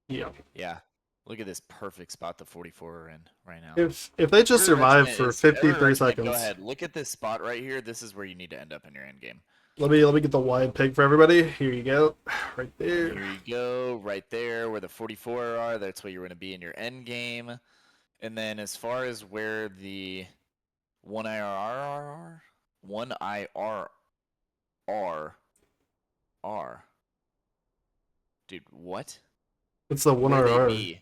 Yeah. Yeah. Look at this perfect spot the 44 are in right now. If they just Every survive regiment for is- every 53 regiment, seconds. Go ahead. Look at this spot right here. This is where you need to end up in your end game. Let me get the wide pick for everybody. Here you go. Right there. Here you go, right there where the 44 are. That's where you're going to be in your end game. And then as far as where the 1IR are, dude, what? It's the Where they 1RR. be?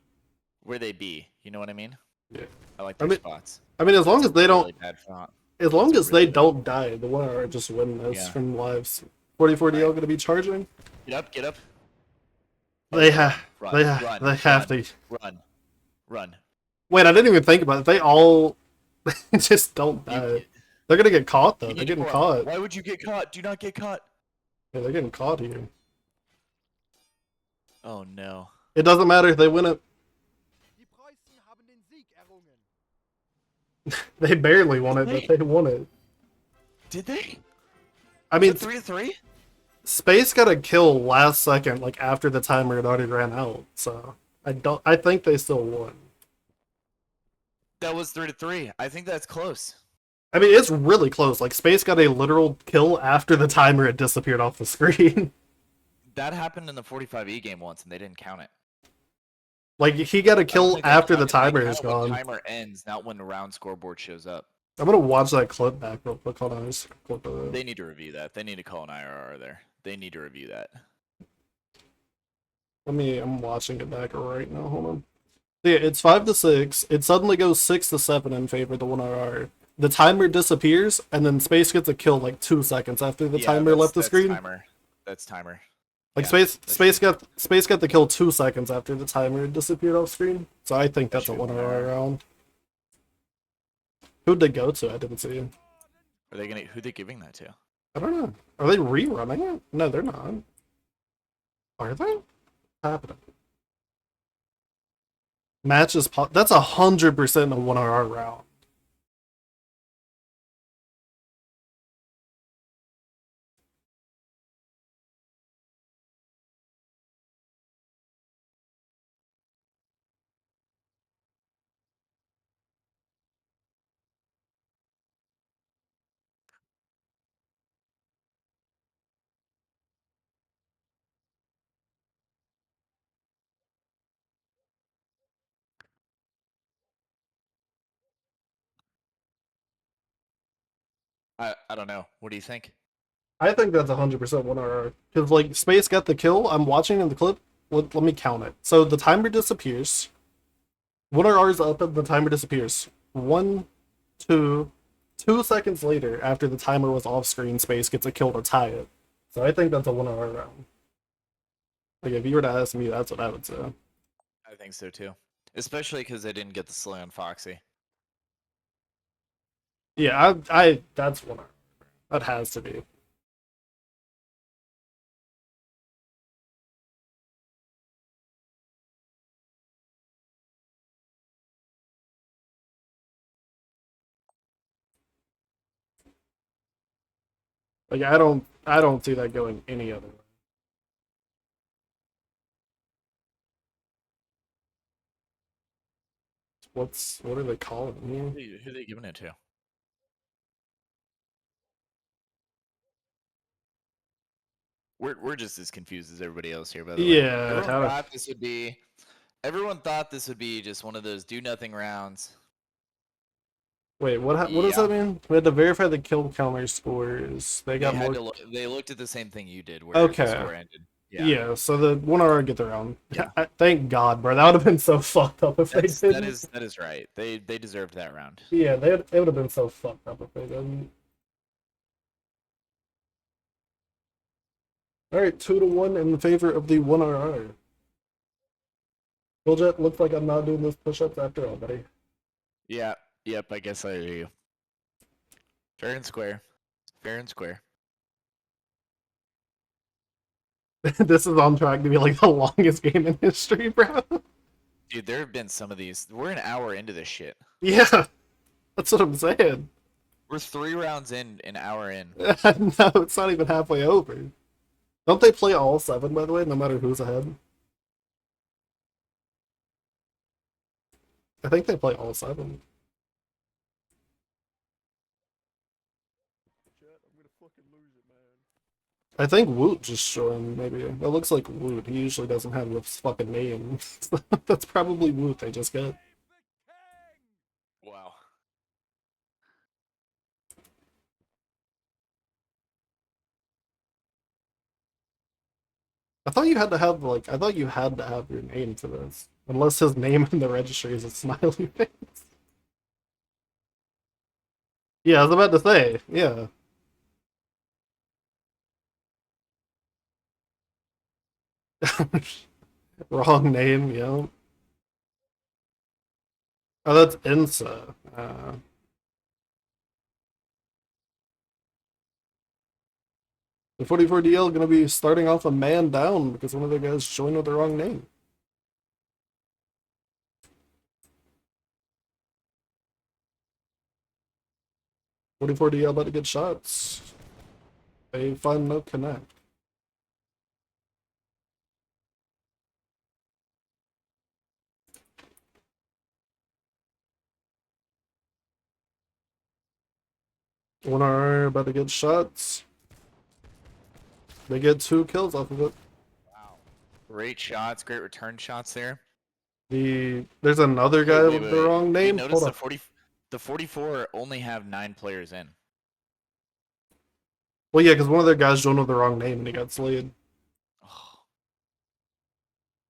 Where they be? You know what I mean? Yeah. I like I their mean- spots. I mean, as long That's as they a don't, really bad font. as long That's as really they bad. don't die, the 1RR just win this Yeah. from lives. 44 DL Right. going to be charging. Get up. They Okay, have, run, they run, have run, to. run. Wait, I didn't even think about it. They all just don't You, die. They're gonna get caught though. you They're need to getting go caught. up. Why would you get caught? Do not get caught. Yeah, they're getting caught here. Oh no. It doesn't matter if they win it. Die Preußen haben den Sieg errungen. They barely won it, but they won it. Did they? I mean, 3-3? Space got a kill last second, like after the timer had already ran out. So I think they still won. That was 3-3. I think that's close. I mean, it's really close. Like Space got a literal kill after the timer had disappeared off the screen. That happened in the 45E game once, and they didn't count it. Like he got a I don't kill think they after the count it. They timer count is it when gone. timer ends, not when the round scoreboard shows up. I'm gonna watch that clip back real quick. Hold on, just clip it. They need to review that. They need to call an IRR there. They need to review that. I'm watching it back right now. Hold on. Yeah, it's 5-6. It suddenly goes 6-7 in favor of the 1RR. The timer disappears, and then Space gets a kill like 2 seconds after the Yeah, timer that's- left the that's screen. Timer. That's timer. Like Yeah, Space got the kill 2 seconds after the timer had disappeared off screen. So I think That that's a should be 1RR fair. round. Who'd they go to? I didn't see. Are they gonna? Who they giving that to? I don't know. Are they rerunning it? No, they're not. Are they? What's happening? Matches. That's 100% a 1RR round. I don't know. What do you think? I think that's 100% 1RR. Because, like, Space got the kill. I'm watching in the clip. Let me count it. So the timer disappears. 1RR is up and the timer disappears. 1, 2, 2 seconds later, after the timer was off screen, Space gets a kill to tie it. So I think that's a 1RR round. Like, if you were to ask me, that's what I would say. I think so too. Especially because they didn't get the slay on Foxy. Yeah, I that's 1RR. That has to be. Like I don't see that going any other way. What are they calling here? Who are they giving it to? We're just as confused as everybody else here, by the way. Yeah, Everyone how- thought this would be Everyone thought this would be just one of those do nothing rounds. Wait, what does Yeah. that mean? We had to verify the kill counter scores. They They got had more. to look, they looked at the same thing you did, where the Okay. score ended. Yeah. Yeah, so the 1R get their own. Yeah. Thank God, bro. That would have been so fucked up if they That didn't. is right. They deserved that round. Yeah, they would have been so fucked up if they didn't. All right, 2-1 in favor of the 1RR. Bulljet, looks like I'm not doing those push-ups after all, buddy. Yeah. Yep. I guess I hear you. Fair and square. Fair and square. This is on track to be like the longest game in history, bro. Dude, there have been some of these. We're an hour into this shit. Yeah, that's what I'm saying. We're 3 rounds in, an hour in. No, it's not even halfway over. Don't they play all 7, by the way, no matter who's ahead? I think they play all 7. Chat, I'm gonna fucking lose it, man. I think Woot just joined, maybe. It looks like Woot. He usually doesn't have this fucking name. That's probably Woot they just got. Wow. I thought you had to have, like, I thought you had to have your name for this. Unless his name in the registry is a smiley face. Yeah, I was about to say, yeah. Wrong name, yeah. Oh, that's Insa. The 44DL gonna be starting off a man down because one of their guys joined with the wrong name. .44DL about to get shots. They find no connect. One R about to get shots. They get 2 kills off of it. Wow. Great shots, great return shots there. There's another Hey, guy wait, with wait, the wait. wrong You name. notice Hold the on. the 44 only have 9 players in. Well, yeah, because one of their guys joined with the wrong name and he got slayed. Oh,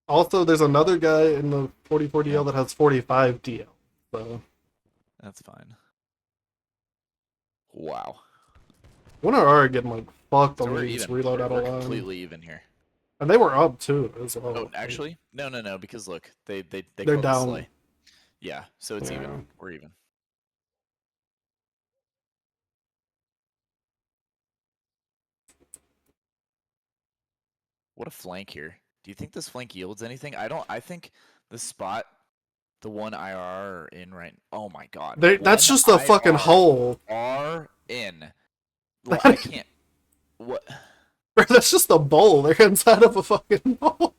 Also, there's another guy in the 44DL Yep. that has 45 DL. So that's fine. Wow. one R getting like fucked So on we're these even. reload out We're of line. completely even here. And they were up too as well. Oh, actually, no, because look, they They're called the down. slay. Yeah, so it's Yeah. even. We're even. What a flank here. Do you think this flank yields anything? I don't. I think the spot, the one IR are in right. Oh my god. That's One just a fucking IR hole. are in. Like, I can't. What? Bro, that's just a bowl. They're inside of a fucking bowl.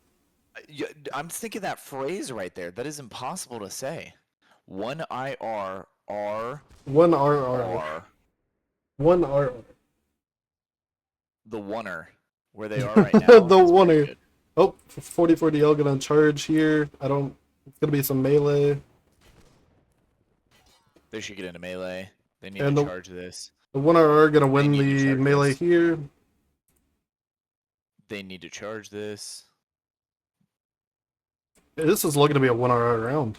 I'm thinking that phrase right there. That is impossible to say. One IR R One RR. R One RR. the oneer where they are right now. The is pretty oneer. good. Oh, 44DL gonna charge here. It's gonna be some melee. They should get into melee. They need And to the- charge this. The 1RR gonna win need to the charge melee this. here. They need to charge this. This is looking to be a 1RR round.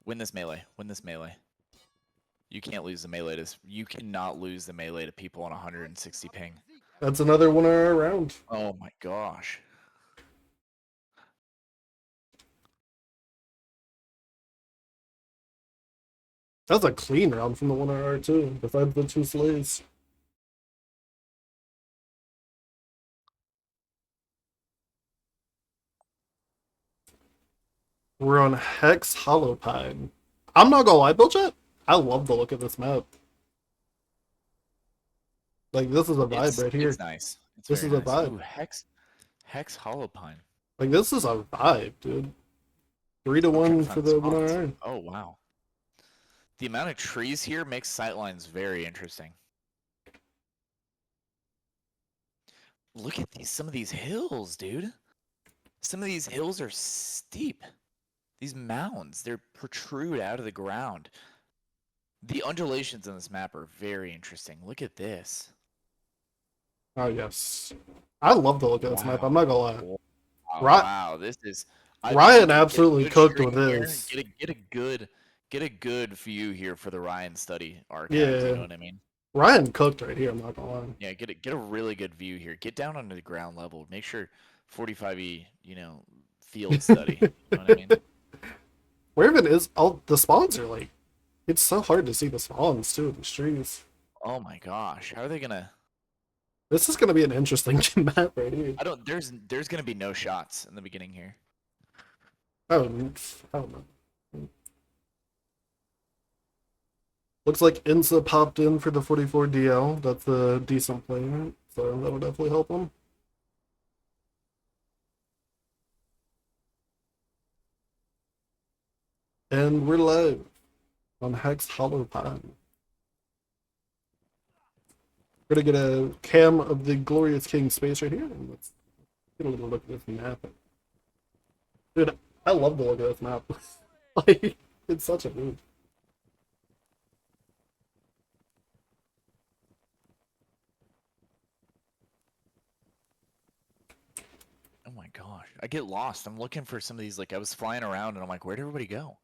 Win this melee. Win this melee. You can't lose the melee to. You cannot lose the melee to people on 160 ping. That's another 1RR round. Oh my gosh. That's a clean round from the 1RR too, besides the 2 slays. We're on Hex Hollowpine. I'm not gonna lie, Billchat. I love the look of this map. Like, this is a vibe right here. It's nice. It's This very is a nice. vibe. Ooh, Hex Hollowpine. Like, this is a vibe, dude. 3-1 for the 1RR. Oh wow. The amount of trees here makes sightlines very interesting. Look at some of these hills, dude. Some of these hills are steep. These mounds, they protrude out of the ground. The undulations on this map are very interesting. Look at this. Oh yes, I love the look of this map. I'm not gonna lie. Wow, Ry- wow, this is. I mean, Ryan look at get a absolutely good cooked with stream here. this. Get a good view here for the Ryan study archives. You Yeah, know what I mean? Ryan cooked right here. I'm not gonna lie. Yeah, get a really good view here. Get down onto the ground level. Make sure 45E, field study. You know what I mean? Where even is all the spawns are like? It's so hard to see the spawns too. The trees. Oh my gosh, how are they gonna? This is gonna be an interesting map right here. I don't. There's gonna be no shots in the beginning here. Oh, I don't know. Looks like Insa popped in for the 44 DL. That's a decent player, so that would definitely help him. And we're live on Hex Hollow Pine. We're gonna get a cam of the Glorious King space right here, and let's get a little look at this map. Dude, I love the look of this map. Like, it's such a move. Oh my gosh, I get lost. I'm looking for some of these. Like I was flying around, and I'm like, where'd everybody go?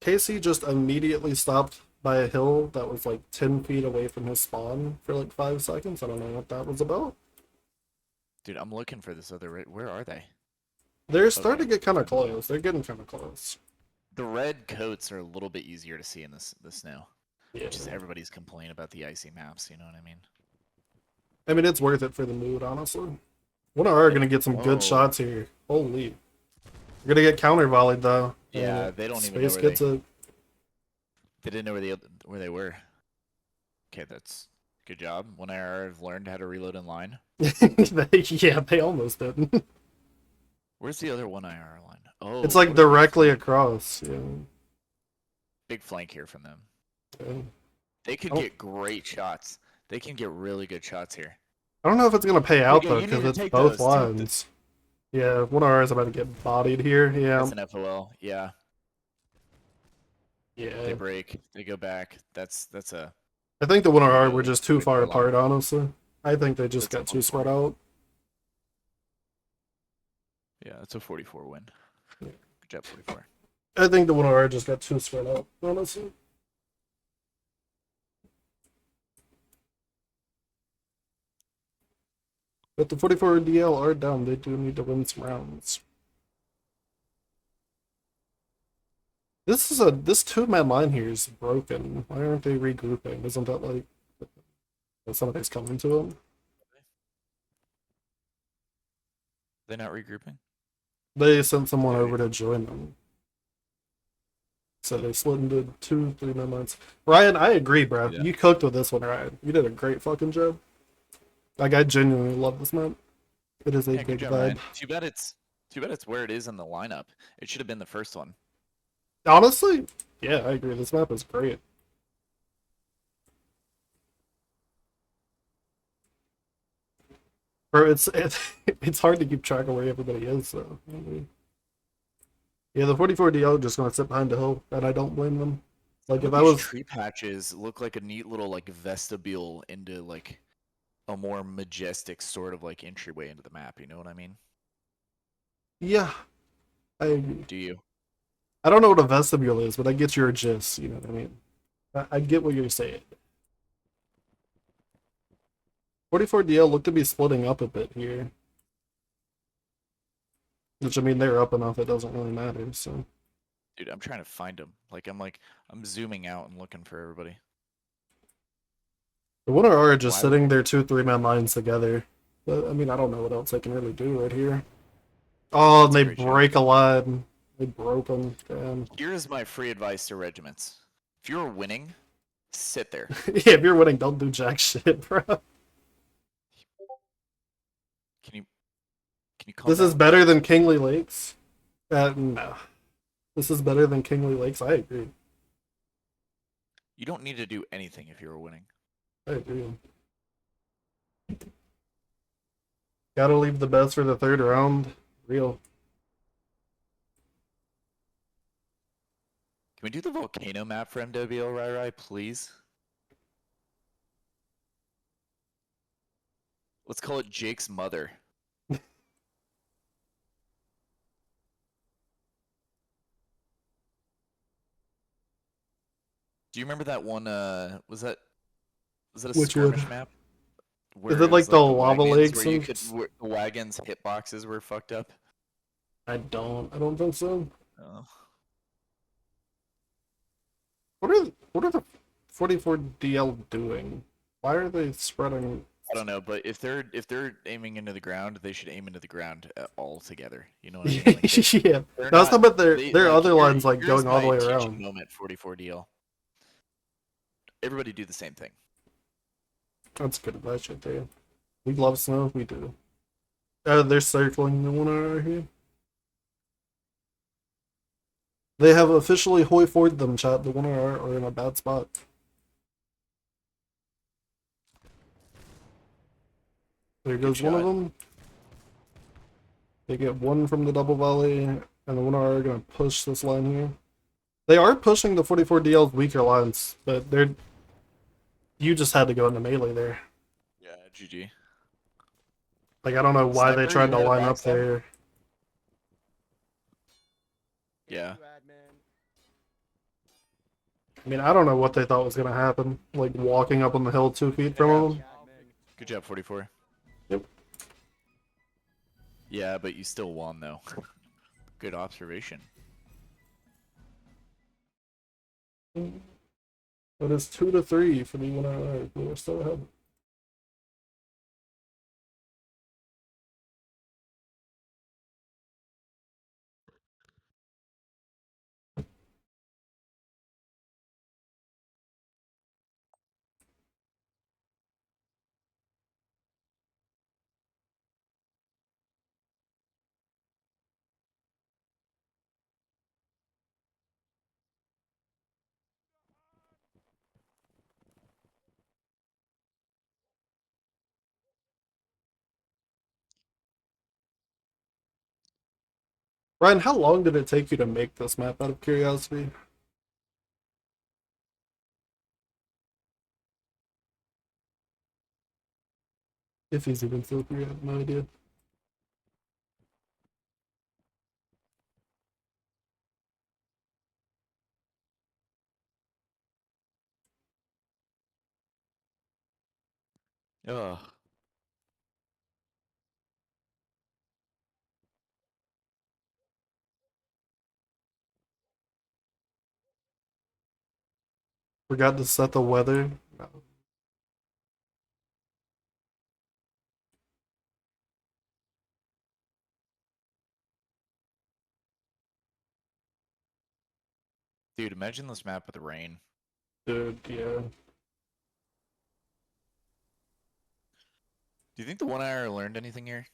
Casey just immediately stopped by a hill that was like 10 feet away from his spawn for like 5 seconds. I don't know what that was about. Dude, I'm looking for this other. Where are they? They're starting Okay. to get kind of close. They're getting kind of close. The red coats are a little bit easier to see in the snow, Yeah. which is everybody's complaint about the icy maps. You know what I mean? I mean, it's worth it for the mood, honestly. One of our are going to get some good Whoa. shots here. Holy. We're going to get counter volleyed, though. Yeah, And they don't even know Space where gets it. they didn't know where they were. Okay, that's good job. When I've learned how to reload in line. Yeah, they almost did. Where's the other one IR line? Oh, It's like what a big directly flank. across. Yeah. Big flank here from them. Yeah. They could Oh. get great shots. They can get really good shots here. I don't know if it's going to pay out, yeah, though, you need because to it's take both those, take the- lines. Yeah, one of ours is about to get bodied here. Yeah. That's an FOL. Yeah, they Yeah. break. They go back. That's a. I think the one of Pretty ours good- were just too pretty far good line. apart, honestly. I think they just That's got a too 1-4. spread out. Yeah, that's a 44 win. Yeah. Good job, 44. I think the one of ours just got too spread out, honestly. But the 44 DL are down. They do need to win some rounds. This two-man line here is broken. Why aren't they regrouping? Isn't that like somebody's coming to them? They're not regrouping. They sent someone over to join them. So they split into 2 3-man lines. Ryan, I agree, bro. Yeah. You cooked with this one, Ryan. You did a great fucking job. Like, I genuinely love this map. It is a Yeah, good big job, vibe. Ryan. Too bad it's where it is in the lineup. It should have been the first one. Honestly, yeah, I agree. This map is great. Bro, it's hard to keep track of where everybody is, so. Yeah, the 44 DL just gonna sit behind the hill, and I don't blame them. Like, if I These was. tree patches look like a neat little like vestibule into like a more majestic sort of like entryway into the map. You know what I mean? Yeah, I agree. Do you? I don't know what a vestibule is, but I get your gist, you know what I mean? I get what you're saying. 44 DL look to be splitting up a bit here. Which, I mean, they're up enough, it doesn't really matter, so. Dude, I'm trying to find them. I'm zooming out and looking for everybody. The winner are just Why would- sitting their 2 3-man lines together. But, I mean, I don't know what else they can really do right here. Oh, and That's a they great shot. break a line. They broke them. Damn. Here's my free advice to regiments. If you're winning, sit there. Yeah, if you're winning, don't do jack shit, bro. Can you calm This is down? better than Kingly Lakes? No. This is better than Kingly Lakes, I agree. You don't need to do anything if you're winning. I agree. Gotta leave the best for the third round. Real. Can we do the volcano map for NWL, Rai, please? Let's call it Jake's mother. Do you remember that one? Was that a Which one? skirmish map? Is Where it it like was the like the lava wagons, lakes where you and? could, where the wagons hitboxes were fucked up. I don't think so. Oh. What are the 44DL doing? Why are they spreading? I don't know, but if they're aiming into the ground, they should aim into the ground all together. You know what I mean? Like Yeah, they're I was not. talking about They their like other lines like here's going all the my way teaching around. moment. 44 DL. Everybody do the same thing. That's good advice right there. We love snow. We do. They're circling the one right here. They have officially hoi forward them, chat. The one are in a bad spot. There goes one of shot. them. They get one from the double volley, and the one are gonna push this line here. They are pushing the 44DL's weaker lines, but they're. You just had to go into melee there. Yeah, GG. Like I don't know why they Sniper, tried you to had a line up backstab? there. Yeah. I mean, I don't know what they thought was gonna happen. Like walking up on the hill 2 feet from Yeah. them. Good job, 44. Yep. Yeah, but you still won though. Good observation. But it's 2-3 for the one. We're still ahead. Ryan, how long did it take you to make this map out of curiosity? If he's even still here, I have no idea. Ugh. Forgot to set the weather. Dude, imagine this map with rain. Dude, yeah. Do you think the one hour learned anything here?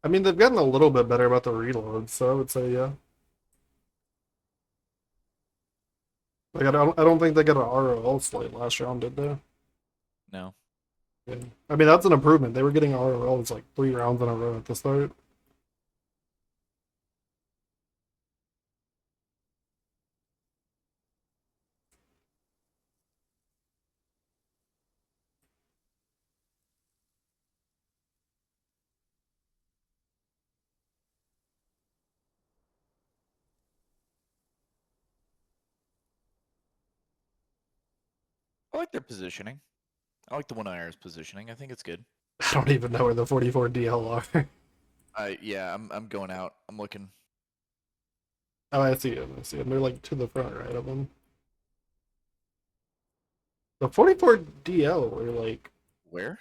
I mean, they've gotten a little bit better about the reload, so I would say yeah. Like I don't think they got an ROL slate last round, did they? No. Yeah. I mean, that's an improvement. They were getting ROLs like 3 rounds in a row at the start. I like their positioning. I like the one hour's positioning. I think it's good. I don't even know where the 44DL are. Yeah, I'm going out. I'm looking. Oh, I see them. I see them. They're like to the front right of them. The 44DL are like Where?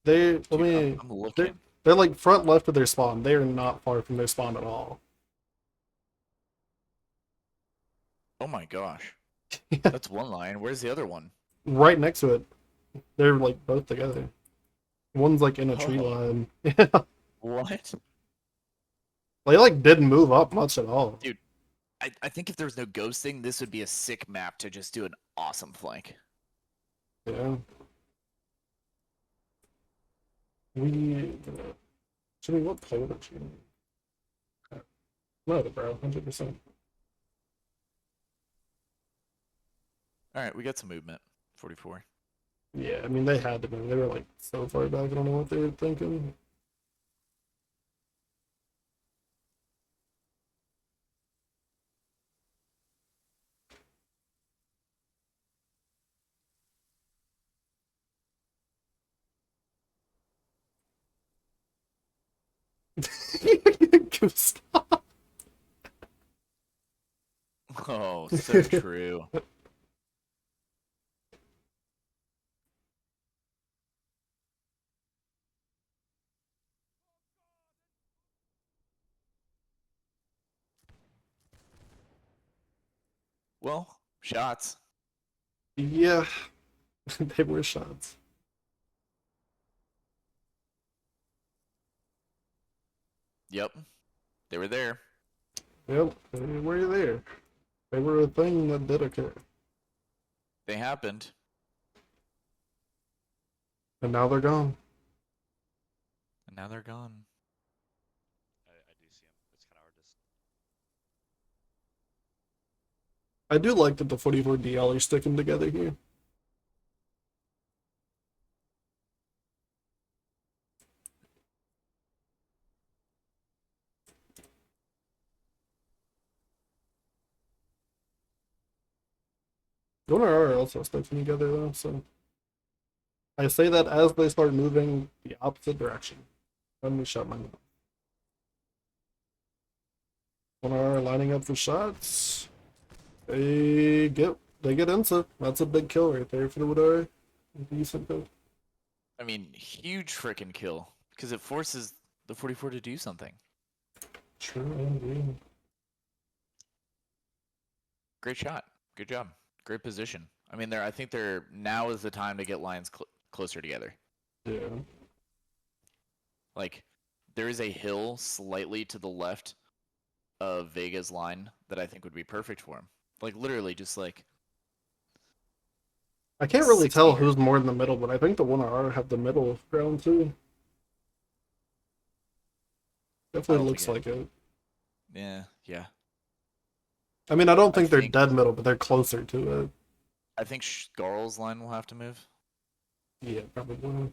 they. Let Dude, me. I'm They're, looking. they're like front left of their spawn. They are not far from their spawn at all. Oh my gosh. Yeah. That's one line. Where's the other one? Right next to it. They're like both together. One's like in a tree Oh. line. Yeah. What? They like didn't move up much at all. Dude, I think if there was no ghosting, this would be a sick map to just do an awesome flank. Yeah. We. Jimmy, what player did you? No, bro, 100%. All right, we got some movement. 44. Yeah, I mean they had to be. They were like so far back. I don't know what they were thinking. Stop. Oh, so true. Well, shots. Yeah, they were shots. Yep, they were there. Yep, they were there. They were a thing that did occur, They happened. and now they're gone. And now they're gone. I do see him. It's kind of hard to. I do like that the 44 DL are sticking together here. Donor are also sticking together though, so I say that as they start moving the opposite direction. Let me shut my mouth. Donor are lining up for shots. They get into. That's a big kill right there for the Woodar. Decent kill. I mean, huge freaking kill because it forces the 44 to do something. True indeed. Great shot. Good job. Great position. I mean, I think they're now is the time to get lines closer together. Yeah. Like, there is a hill slightly to the left of Vega's line that I think would be perfect for him. Like, literally, just like I can't really 6 tell meters. who's more in the middle, but I think the 1R have the middle ground too. I Definitely don't looks think like it. Yeah. I mean, I don't I think they're think- dead middle, but they're closer to it. I think Skarl's line will have to move. Yeah, probably.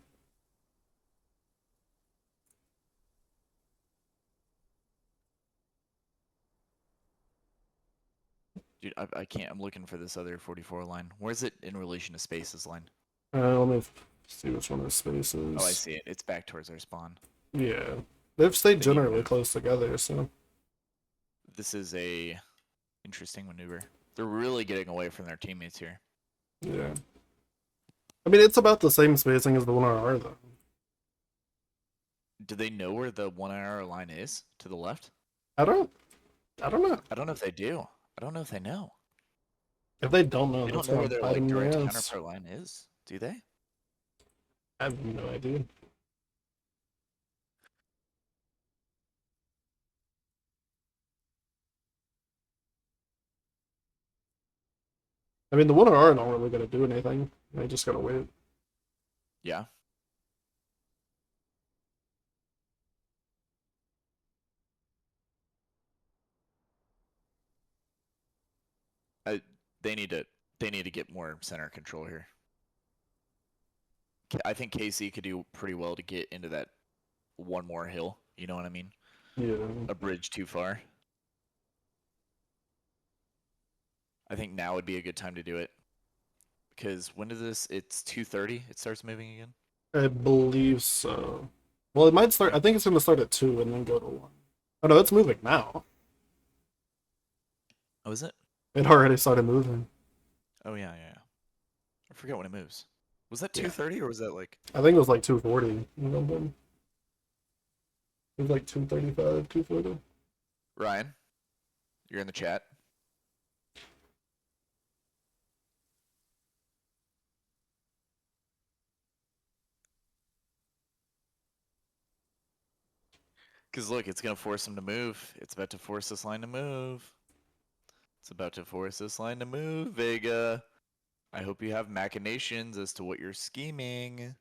Dude, I can't. I'm looking for this other 44 line. Where's it in relation to Space's line? Let me see which one of space is. Oh, I see it. It's back towards our spawn. Yeah, they've stayed They need to generally move. close together, so This is a interesting maneuver. They're really getting away from their teammates here. yeah. I mean, it's about the same spacing as the 1R though. Do they know where the 1 hour line is to the left? I don't know. I don't know if they do. I don't know if they know. If they don't know, They that's don't know where gonna their bite like them in the direct ass. counterpart line is, do they? I have no idea. I mean, the 1R are not really gonna do anything. They just gotta wait. Yeah. I, they need to get more center control here. I think KC could do pretty well to get into that one more hill. You know what I mean? Yeah. A bridge too far. I think now would be a good time to do it. Because when does this? It's 2:30. It starts moving again. I believe so. Well, it might start. I think it's gonna start at 2 and then go to 1. Oh no, it's moving now. Oh, is it? It already started moving. Oh yeah. I forget when it moves. Was that Yeah. 2:30 or was that like? I think it was like 240 or something. It was like 235, 240. Ryan, you're in the chat. Because look, it's going to force him to move. It's about to force this line to move. It's about to force this line to move, Vega. I hope you have machinations as to what you're scheming.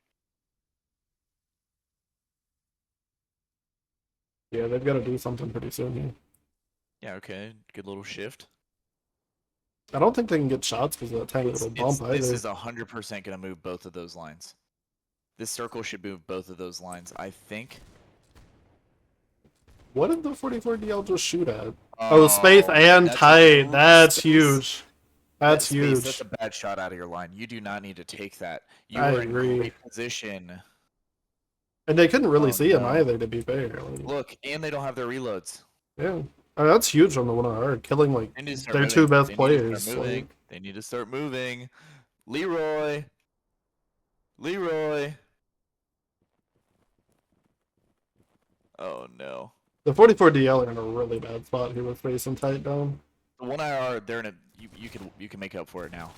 Yeah, they've got to do something pretty soon here. Yeah, okay. Good little shift. I don't think they can get shots because of that tiny little bump This either. is 100% going to move both of those lines. This circle should move both of those lines, I think. What did the 44DL just shoot at? Oh, space man, and that's tight. That's space. huge. That's Space, that's huge. a bad shot out of your line. You do not need to take that. You I are in agree. great position. And they couldn't really Oh, see him no. either, to be fair. Like, Look, and they don't have their reloads. yeah. that's huge on the 1R, killing like They need to start their moving. two best They need to players. start moving. Like, They need to start moving. Leroy. Leroy. Oh no. the 44DL are in a really bad spot here with face and tight down. The 1IR, they're in a you can make up for it now.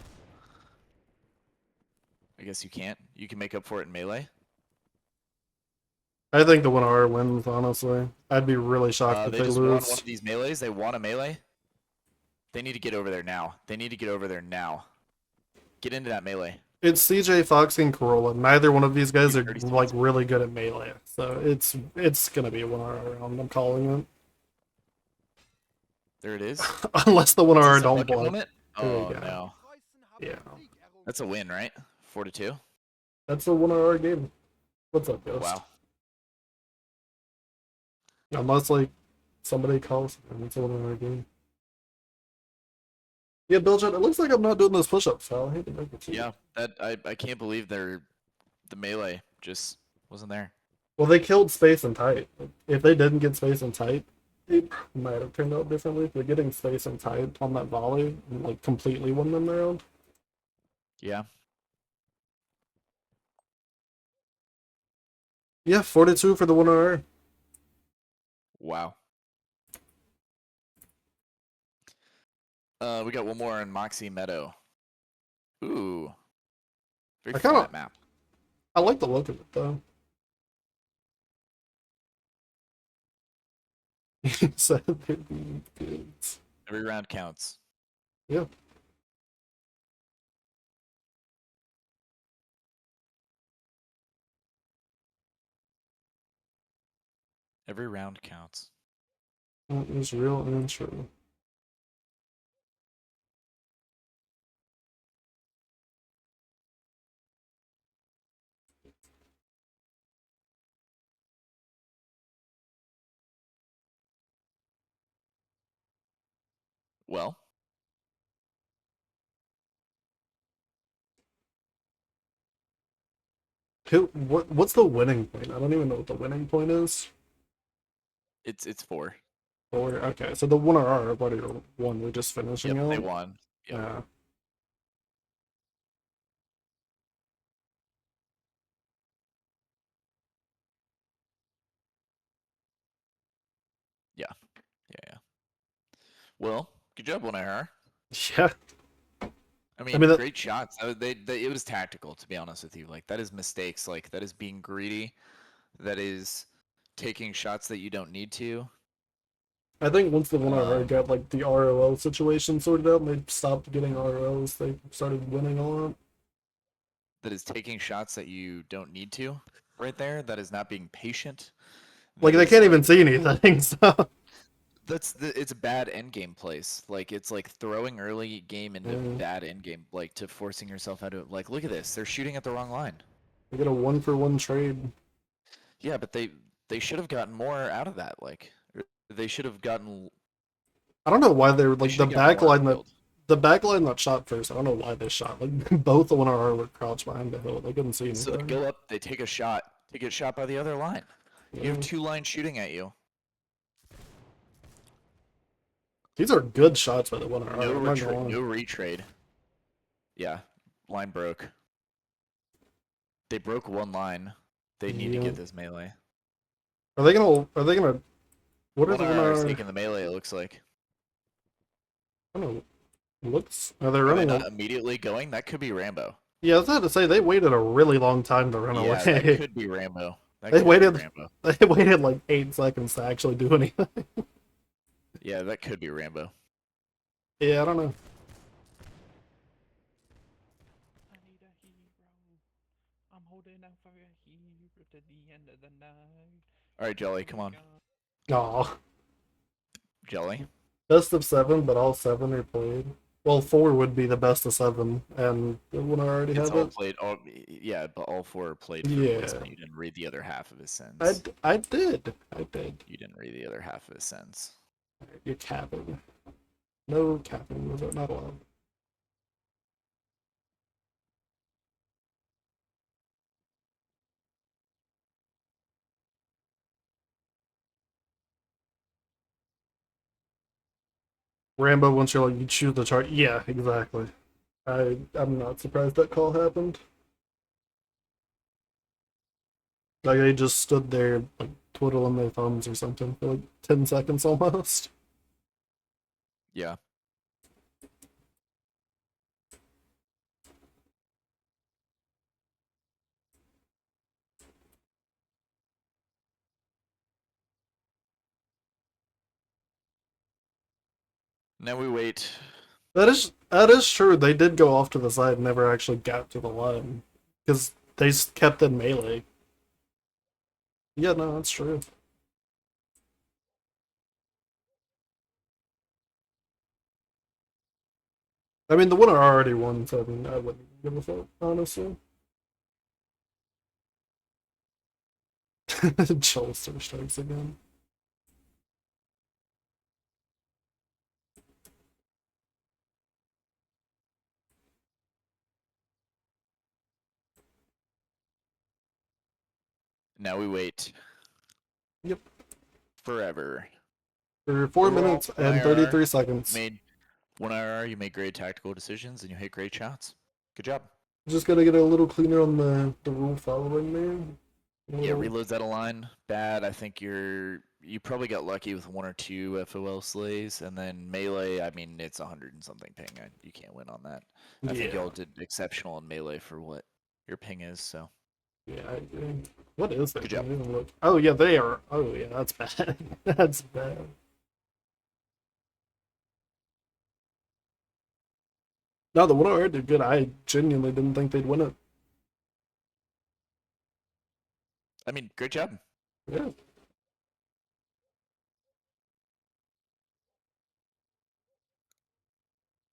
I guess you can't. You can make up for it in melee. I think the 1R wins, honestly. I'd be really shocked if They they just won one lose. of these melees. They won a melee. They need to get over there now. They need to get over there now. Get into that melee. It's CJ, Fox, and Corolla. Neither one of these guys are 30 like seconds. really good at melee, so it's gonna be a 1R round. I'm calling it. There it is. Unless the Is 1R this a don't bucket block. moment? There we Oh go. no. Yeah. That's a win, right? 4-2. That's a 1R game. What's up, Ghost? Wow. Unless like somebody calls and it's a 1R game. Yeah, Bill Jet, it looks like I'm not doing those push-ups, pal. I hate to make it to you. Yeah, I can't believe the melee just wasn't there. Well, they killed space and tight. If they didn't get space and tight, it might have turned out differently. They're getting space and tight on that volley and like completely won them the round. Yeah. Yeah, 42 for the 1R. Wow. We got one more in Moxie Meadow. Ooh. Very I kinda- flat map. I like the look of it though. He said they'd be good. Every round counts. Yeah. Every round counts. That is real and true. Well, What's the winning point? I don't even know what the winning point is. it's 4. Or okay, so the 1R what are one we're just finishing Yep, out. they won. Yep. Yeah. Yeah. Well, good job, 1IR. Yeah. I mean, mean, great shots. It was tactical, to be honest with you. Like, that is mistakes. Like, that is being greedy. That is taking shots that you don't need to. I think once the 1R Um, got like the ROL situation sorted out and they stopped getting ROLs, they started winning a lot. That is taking shots that you don't need to. Right there. That is not being patient. Like That they is, can't even see anything, so it's bad end game plays. Like, it's like throwing early game into Mhm. bad end game, like to forcing yourself out of. Like, look at this. They're shooting at the wrong line. they get a 1-for-1 trade. Yeah, but they should have gotten more out of that. Like, they should have gotten. I don't know why they were They like should the have gotten more backline that field. the backline that shot first. I don't know why they shot. Like both the 1R were crouched behind the hill. They couldn't see So they anything. go up, they take a shot, they get shot by the other line. You have Yeah. 2 lines shooting at you. These are good shots by the 1R. No I'm not gonna lie. no retrade. Yeah, line broke. They broke one line. They need to Yeah. get this melee. Are they gonna? What are the 1IR is 1R? taking the melee, it looks like. I don't know. Looks. Are they Are they running? not immediately going? That could be Rambo. Yeah, I was about to say they waited a really long time to run Yeah, that away. could be Rambo. That They could be waited- Rambo. They waited like 8 seconds to actually do anything. Yeah, that could be Rambo. Yeah, I don't know. I need a hero. I'm holding out for a hero to the end of the night. Alright, Jelly, come on. Aw. Jelly. Best of 7, but all 7 are played. Well, 4 would be the best of 7, and when I already It's have all it. played. All yeah, but all four are played for Yeah, placement. You didn't read the other half of his I, sentence. I did. I did. You didn't read the other half of his sentence. You're capping. No capping. Was not allowed. Rambo, once you're like, you choose the chart. Yeah, exactly. I'm not surprised that call happened. Like they just stood there like twiddling their thumbs or something for like 10 seconds almost. Yeah. Now we wait. That is true. They did go off to the side and never actually got to the line because they kept in melee. Yeah, no, that's true. I mean, the winner already won, so I mean, I wouldn't give a fuck, honestly. Cholster strikes again. Now we wait. Yep. Forever. For 4 Overall, minutes one and IRR, 33 seconds. made one IRR. You made great tactical decisions and you hit great shots. Good job. Just gotta get a little cleaner on the rule following there. Yeah, Little- reloads out of line. Bad. I think you probably got lucky with 1 or 2 FOL slays, and then melee. I mean, it's 100 and something ping. You can't win on that. I think Yeah. y'all did exceptional in melee for what your ping is. So Yeah, what is that? Good job. I didn't even look. Oh yeah, they are. Oh yeah, that's bad. That's bad. No, the one I did good. I genuinely didn't think they'd win it. I mean, great job. Yeah.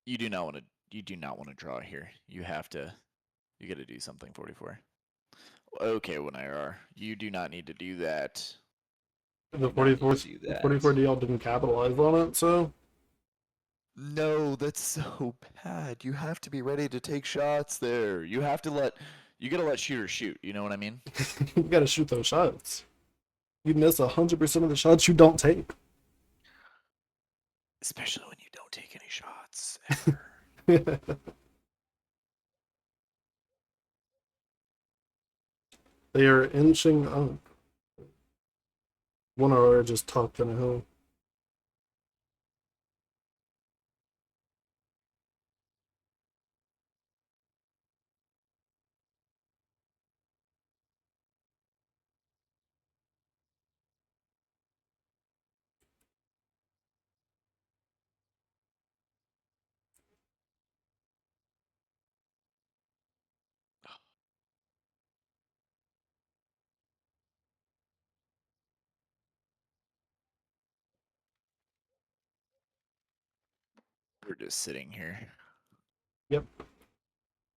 You do not want to. You do not want to draw here. You have to. You got to do something. 44. Okay, 1 IRR. You do not need to do that. The Do not need to 44, do that. 44 DL didn't capitalize on it, so No, that's so bad. You have to be ready to take shots there. You have to let. You gotta let shooters shoot. You know what I mean? you gotta shoot those shots. You miss 100% of the shots you don't take. Especially when you don't take any shots ever. They are inching up. One are just tucked in a hill. We're just sitting here. Yep.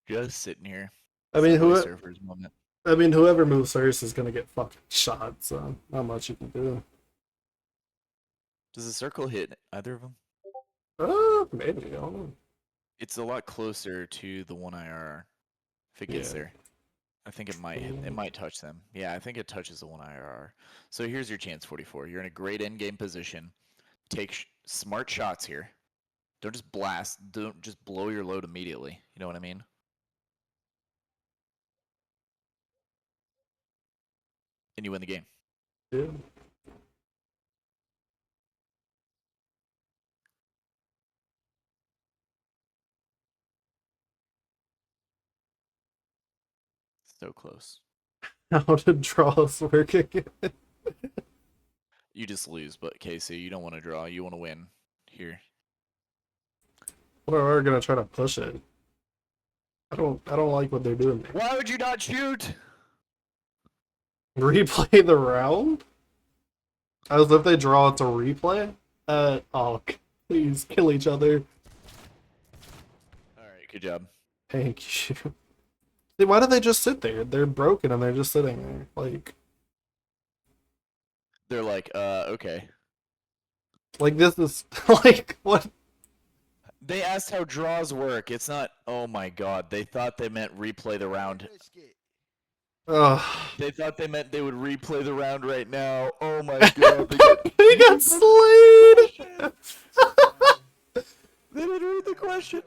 Just sitting here. I mean, Subway Surfers moment. whoever moves first is gonna get fucking shot. So not much you can do. Does the circle hit either of them? Maybe. I don't know. It's a lot closer to the 1 IRR. If it gets Yeah. there, I think it might. It might touch them. Yeah, I think it touches the 1 IRR. So here's your chance, 44. You're in a great end game position. Take smart shots here. Don't just blast. Don't just blow your load immediately. You know what I mean? And you win the game. Yeah. So close. How did draws work again? You just lose, but Casey, you don't want to draw. You want to win here. What are gonna try to push it? I don't like what they're doing there. Why would you not shoot? Replay the round? As if they draw it to replay? Oh, please kill each other. Good job. Thank you. See, why do they just sit there? They're broken and they're just sitting there. They're like, okay. This is like what? They asked how draws work. It's not. Oh my god. They thought they meant replay the round. Ugh. They thought they meant they would replay the round right now. Oh my god. They got slayed. They didn't read the question.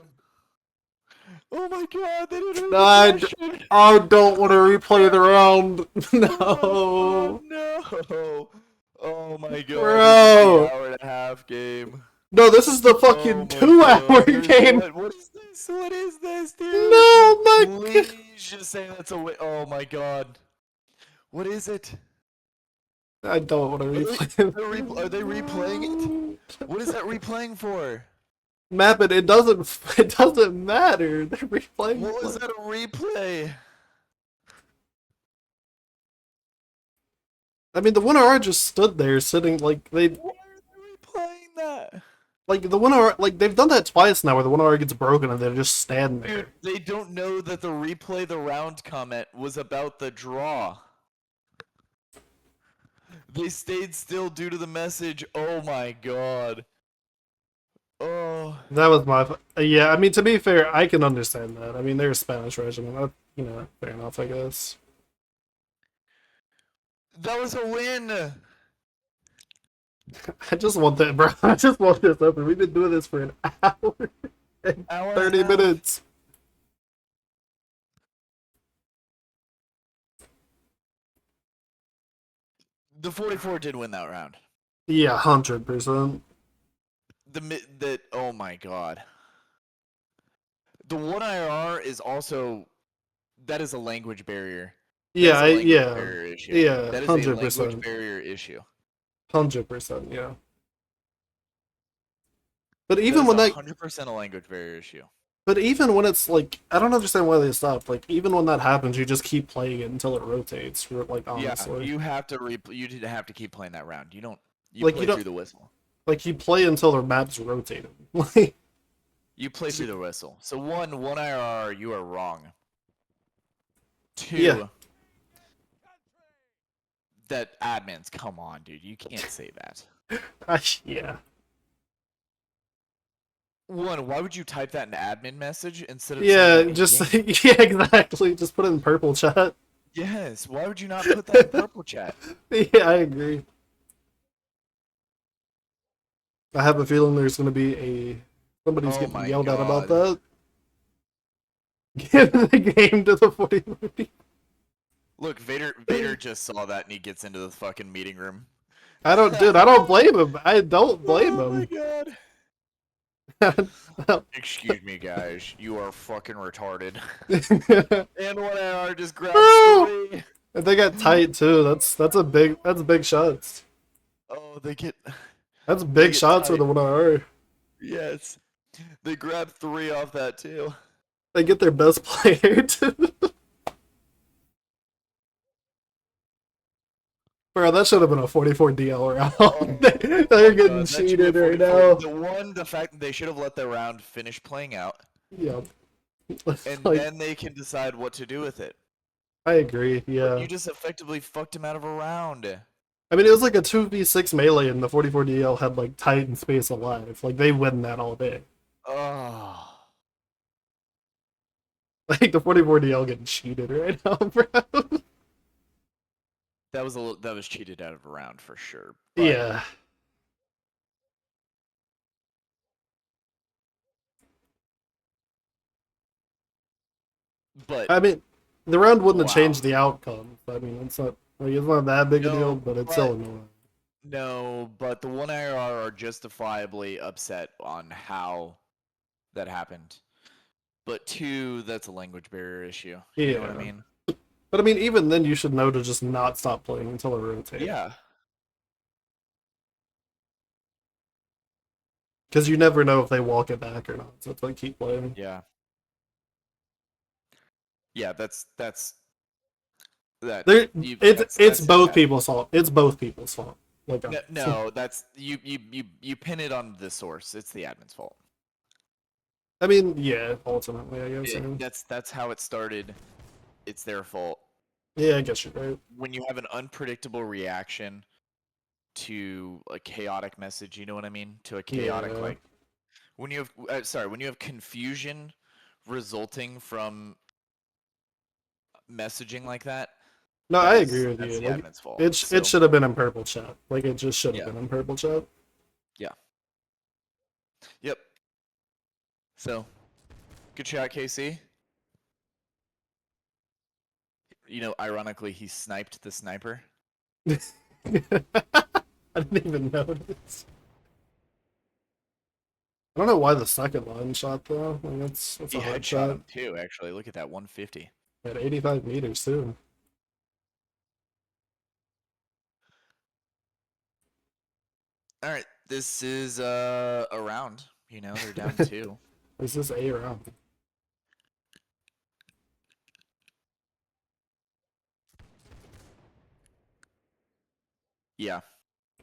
Oh my god. They didn't read I, the question. I don't want to replay the round. Oh No. my god, no. Oh my god. Bro. This is the hour and a half game. No, this is the Oh fucking my 2-hour god, there's game. What is this? What is this, dude? No, my Please god. just say that's a win. Oh my god. What is it? I don't want to replay. Are they replaying it? What is that replaying for? Map it. It doesn't matter. They're replaying. What was that a replay? I mean, the winner R just stood there sitting like they Why are they replaying that? like the winner R, like they've done that twice now where the winner R gets broken and they just stand there. Dude, they don't know that the replay the round comment was about the draw. They stayed still due to the message. Oh my god. Oh. That was my yeah. I mean, to be fair, I can understand that. I mean, they're a Spanish regiment. Fair enough, I guess. That was a win. I just want that, bro. I just want this open. We've been doing this for an hour and Hour and a 30 half. minutes. The 44 did win that round. Yeah, 100%. The oh my god. The 1IR is also that is a language barrier. Yeah, Barrier issue. yeah, That is a 100%. language barrier issue. 100%, yeah. But even when that 100% a language barrier issue. But even when it's like, I don't understand why they stopped. Like, even when that happens, you just keep playing it until it rotates. Like, honestly, Yeah, you have to keep playing that round. You Like, play you don't- through the whistle. like you play until the map's rotated. Like, You play through the whistle. So one IR, you are wrong. Two, Yeah. that admins, come on, dude, you can't say that. yeah, One, why would you type that in admin message instead of yeah, saying that in just game? yeah, exactly. Just put it in purple chat. Yes, why would you not put that in purple chat? Yeah, I agree. I have a feeling there's gonna be somebody's Oh getting my yelled at about God. that. Give the game to the 40. Look, Vader just saw that and he gets into the fucking meeting room. I don't blame him. I don't blame Oh my him. god. Excuse me, guys. You are fucking retarded. And 1IR just grabs Bro! 3. And they got tight too. That's big shots. Oh, they get. That's big get shots for tight. the 1R. Yes. They grab 3 off that too. They get their best player too. Bro, that should have been a 44 DL round. They're getting That should be cheated a right 44. now. The fact that they should have let the round finish playing out, Yeah. and Like, then they can decide what to do with it. I agree, But yeah. you just effectively fucked him out of a round. I mean, it was like a 2v6 melee, and the 44 DL had like Titan space alive. Like, they win that all day. Oh. Like, the 44 DL getting cheated right now, bro. That was cheated out of a round for sure. But Yeah. But I mean, the round wouldn't have Wow. changed the outcome. I mean, it's not that big a No, deal, but it's still annoying. no, but the 1IR are justifiably upset on how that happened. But 2, that's a language barrier issue. You know what I Yeah. mean? But I mean, even then, you should know to just not stop playing until it rotates. Yeah. Because you never know if they walk it back or not. So it's like keep playing. Yeah. Yeah, that's that. There, it's that's both bad. people's fault. It's both people's fault. Like, No, that's you pin it on the source. It's the admin's fault. I mean, yeah, ultimately, I guess. That's how it started. It's their fault. Yeah, I guess you're right. When you have an unpredictable reaction to a chaotic message, you know what I mean? To a chaotic Yeah. like when you have when you have confusion resulting from messaging like that, No, I agree with that's you. the Like, admin's fault. it So should have been in purple chat. Like, it just should have yeah, been in purple chat. yeah, yep. So good shot, KC. You know, ironically, he sniped the sniper. I didn't even notice. I don't know why the second line shot though. Like, that's He a hard headshot shot him too. Actually, look at that 150. at 85 meters too. All right, this is a round. You know, they're down 2. Is this A round? Yeah,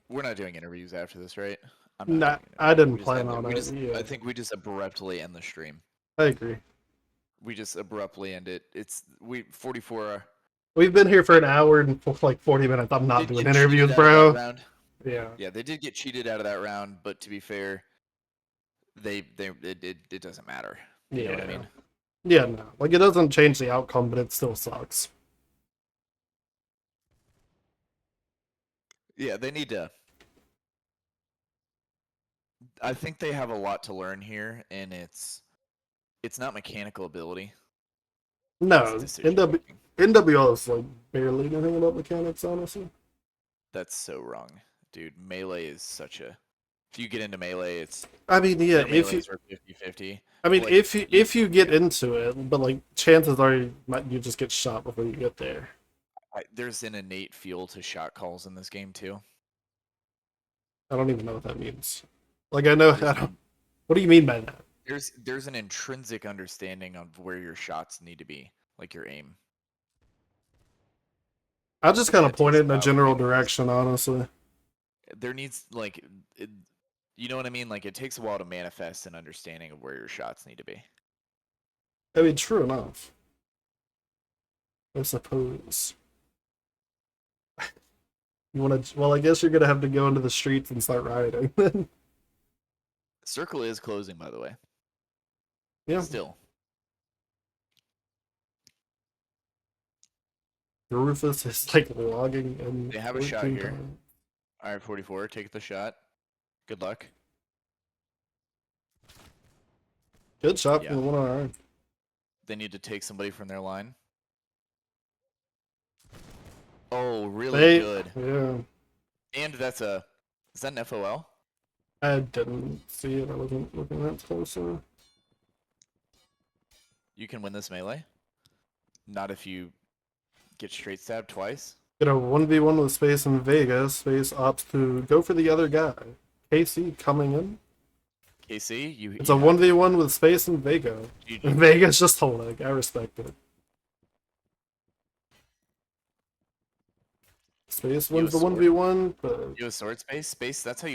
we're not doing interviews after this, right? I'm not Nah, doing I interviews. didn't plan on We it. just Yeah, I think we just abruptly end the stream. I agree. We just abruptly end it. It's we 44. We've been here for an hour and like 40 minutes. I'm not Did doing get cheated interviews, out of that bro. round. Yeah. Yeah, they did get cheated out of that round, but to be fair, it doesn't matter. You know what I Yeah. mean? Yeah, no. Like, it doesn't change the outcome, but it still sucks. Yeah, they need to. I think they have a lot to learn here, and it's not mechanical ability. It's No, decision making. NWL is like barely anything about mechanics, honestly. That's so wrong, dude. Melee is such a. If you get into melee, it's I mean, yeah, their if you, melees are 50-50. I mean, Like if you get into it, but like chances are you just get shot before you get there. there's an innate feel to shot calls in this game too. I don't even know what that means. Like, I know, I There's don't, an, what do you mean by that? there's an intrinsic understanding of where your shots need to be, like your aim. I just kind And of it takes pointed a in a while to general manifest. direction, honestly. There needs like, you know what I mean? Like it takes a while to manifest an understanding of where your shots need to be. I mean, true enough. I suppose. You want to? Well, I guess you're gonna have to go into the streets and start rioting. Circle is closing, by the way. Yeah. Still. Rufus is like logging in They have a shot 14 here. times. All right, 44. Take the shot. Good luck. Good shot Yeah. from the one on. They need to take somebody from their line. Oh, really They, good. yeah. And that's a. Is that an FOL? I didn't see it. I wasn't looking that closer. You can win this melee. Not if you get straight stabbed twice. Get a 1v1 with Space and Vega. Space opts to go for the other guy. Casey coming in. KC, It's you a have 1v1 with Space and Vega. GG. And Vega's just holding. I respect it. Space You wins the have sword. 1v1, but You have sword space. Space. That's how you